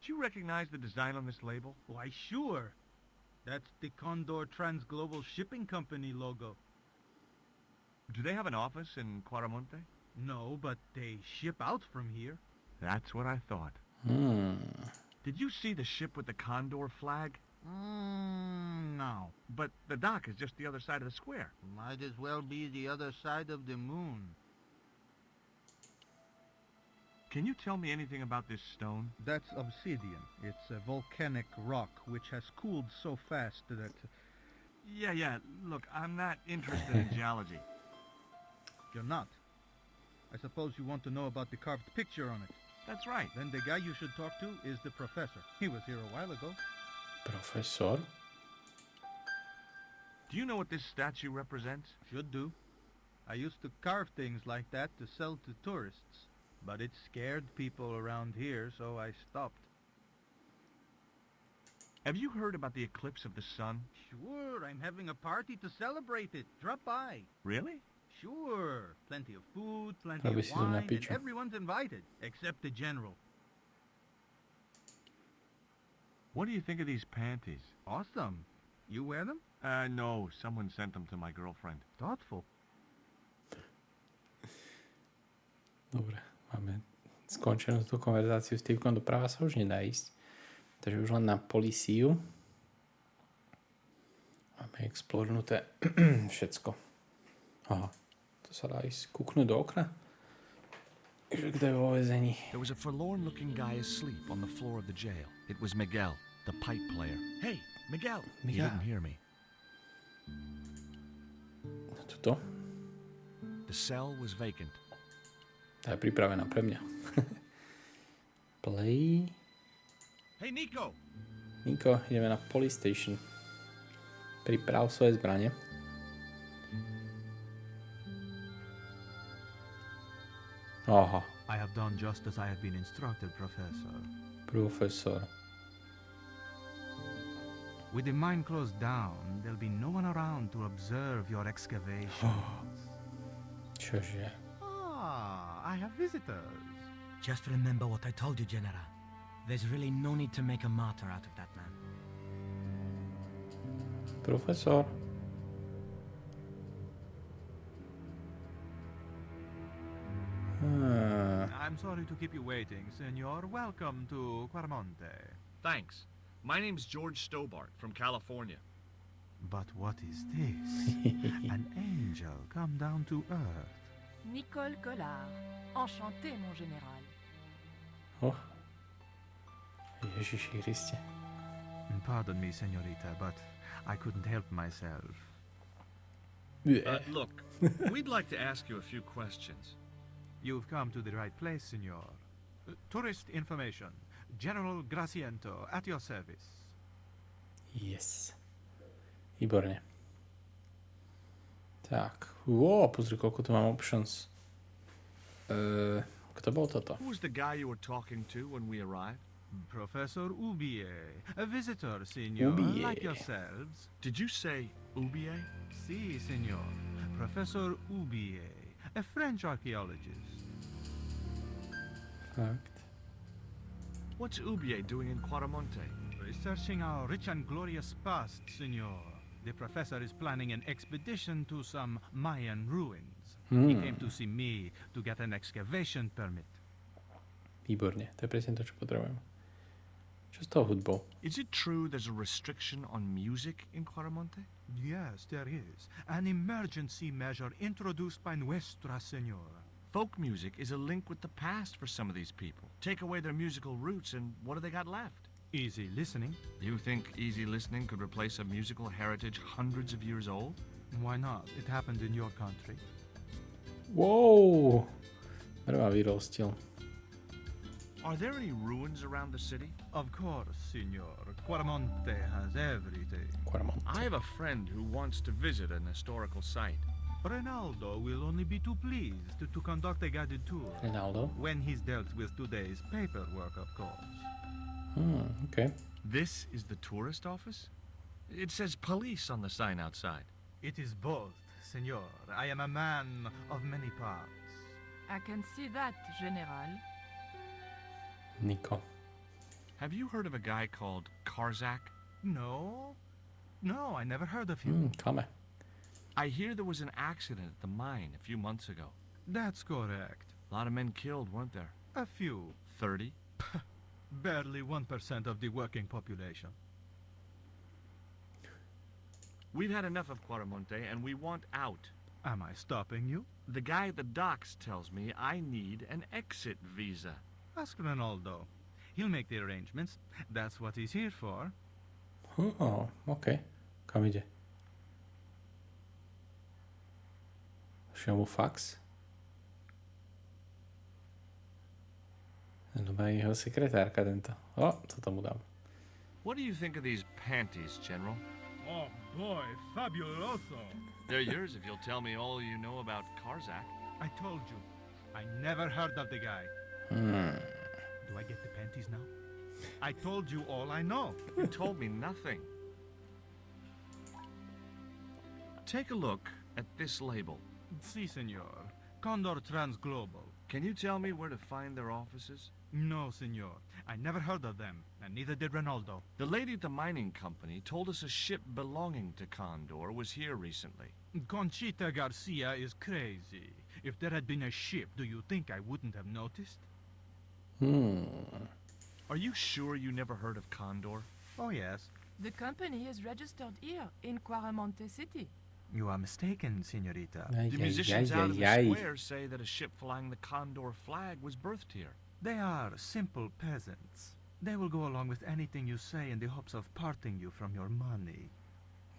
Do you recognize the design on this label? Why, sure. That's the Condor Transglobal Shipping Company logo. Do they have an office in Quaramonte? No, but they ship out from here. That's what I thought. Did you see the ship with the Condor flag? No. But the dock is just the other side of the square. Might as well be the other side of the moon. Can you tell me anything about this stone? That's obsidian. It's a volcanic rock which has cooled so fast that... Yeah. Look, I'm not interested in geology. You're not. I suppose you want to know about the carved picture on it. That's right. Then the guy you should talk to is the professor. He was here a while ago. Profesor? Do you know what this statue represents? Should do. I used to carve things like that to sell to tourists. But it scared people around here, so I stopped. Have you heard about the eclipse of the sun? Sure, I'm having a party to celebrate it. Drop by. Really? Sure. Plenty of food, plenty Robi of si tu na wine, and piču. everyone's invited, except the general. What do you think of these panties? Awesome. You wear them? No. Someone sent them to my girlfriend. Thoughtful. Dobre, máme skončenú tú konverzáciu s týpkom, doprava sa už nedá ísť. Takže už len na políciu. Máme explornuté všetko. Aha, to sa dá ísť kúknúť do okna? Že kto je vo väzení? There was a forlorn-looking guy asleep on the floor of the jail. It was Miguel, the pipe player. Hey, Miguel! He Miguel. didn't hear me. Tuto? The cell was vacant. Tá je pripravená pre mňa. Play. Hey, Nico! Niko, ideme na police station. Priprav svoje zbranie. Aha, I have done just as I have been instructed, Professor. profesor. With the mine closed down, there'll be no one around to observe your excavations. Čože? Ah, I have visitors. Just remember what I told you, General. There's really no need to make a martyr out of that man. Profesor. I'm sorry to keep you waiting, Senor. Welcome to Quaramonte. Thanks. My name's George Stobart from California. But what is this? An angel come down to earth. Nicole Collard. Enchantée, mon général. Oh. Ježiši Kriste. Pardon me, senorita, but I couldn't help myself. Look, we'd like to ask you a few questions. You've come to the right place, senor. Tourist information. General Graciento, at your service. Yes. Výborne. Tak. Pozri, koľko tu mám options. Kto bol toto? Who was the guy you were talking to when we arrived? Professor Ubier, a visitor, senor, like yourselves. Did you say Ubier? Si, senor. Professor Ubier, a French archaeologist. Fakt. What's Ubier doing in Quaramonte? Researching our rich and glorious past, senor. The professor is planning an expedition to some Mayan ruins. He came to see me to get an excavation permit. Výborne, to je presne to, čo potrebujem. Čo s tou hudbou? Is it true there's a restriction on music in Quaramonte? Yes, there is. An emergency measure introduced by Nuestra Senora. Folk music is a link with the past for some of these people. Take away their musical roots and what do they got left? Easy listening. You think easy listening could replace a musical heritage hundreds of years old? Why not? It happened in your country. Wow! Prvá vyrostil. Are there any ruins around the city? Of course, senor. Quaramonte has everything. Quaramonte. I have a friend who wants to visit an historical site. Ronaldo will only be too pleased to conduct a guided tour. Ronaldo? When he's dealt with today's paperwork, of course. Okay. This is the tourist office? It says police on the sign outside. It is both, senor. I am a man of many parts. I can see that, General. Nico. Have you heard of a guy called Karzak? No. No, I never heard of him. Klame. I hear there was an accident at the mine a few months ago. That's correct. A lot of men killed, weren't there? A few. 30? Barely 1% of the working population. We've had enough of Quaramonte and we want out. Am I stopping you? The guy at the docks tells me I need an exit visa. Ask Ronaldo. He'll make the arrangements. That's what he's here for. Oh, okay. Kam ide? Šiel mu fax? No má jeho sekretárka tento. Co tomu dám? What do you think of these panties, General? Oh boy, fabuloso. They're yours if you'll tell me all you know about Karzak. I told you. I never heard of the guy. Do I get the panties now? I told you all I know. You told me nothing. Take a look at this label. Si, senor. Condor Transglobal. Can you tell me where to find their offices? No, senor. I never heard of them, and neither did Ronaldo. The lady at the mining company told us a ship belonging to Condor was here recently. Conchita Garcia is crazy. If there had been a ship, do you think I wouldn't have noticed? Are you sure you never heard of Condor? Oh, yes. The company is registered here in Quaramonte City. You are mistaken, senorita. The musicians out in the square say that a ship flying the Condor flag was berthed here. They are simple peasants. They will go along with anything you say in the hopes of parting you from your money.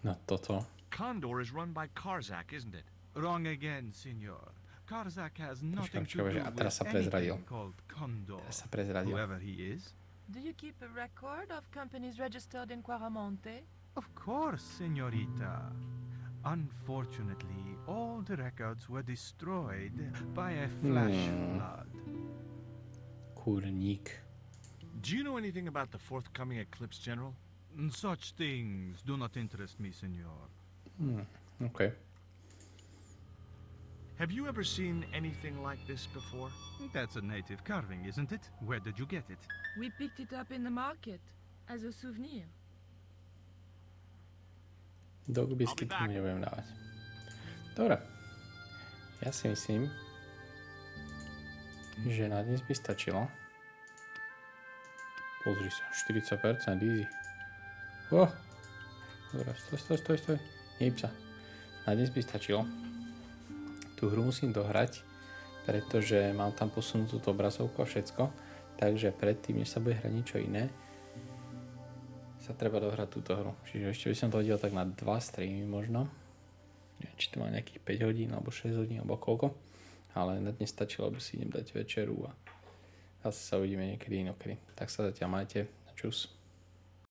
No toto. Condor is run by Karzak, isn't it? Wrong again, senor. Karzak has nothing to Počkaj, do a teraz sa with prezradil. anything called Condor. Teraz sa prezradil. Whoever he is. Do you keep a record of companies registered in Quaramonte? Of course, senorita. Unfortunately, all the records were destroyed by a flash flood. Kurník. Do you know anything about the forthcoming eclipse, General? Such things do not interest me, senor. Okay. Have you ever seen anything like this before? That's a native carving, isn't it? Where did you get it? We picked it up in the market as a souvenir. Dog biscuit mu nebudem dávať. Dobre. Ja si myslím, že na dnes by stačilo. Pozri sa, 40% easy. Dobre, stoj. Nejb sa. Na dnes by stačilo. Tú hru musím dohrať, pretože mám tam posunutú tú obrazovku a všetko. Takže predtým, než sa bude hrať niečo iné, sa treba dohrať túto hru. Čiže ešte by som to hodil tak na 2 streamy možno. Neviem, či to má nejakých 5 hodín, alebo 6 hodín, alebo koľko. Ale na dnes stačilo, aby si idem dať večeru a zase sa uvidíme niekedy inokedy. Tak sa zatiaľ majte. Čus.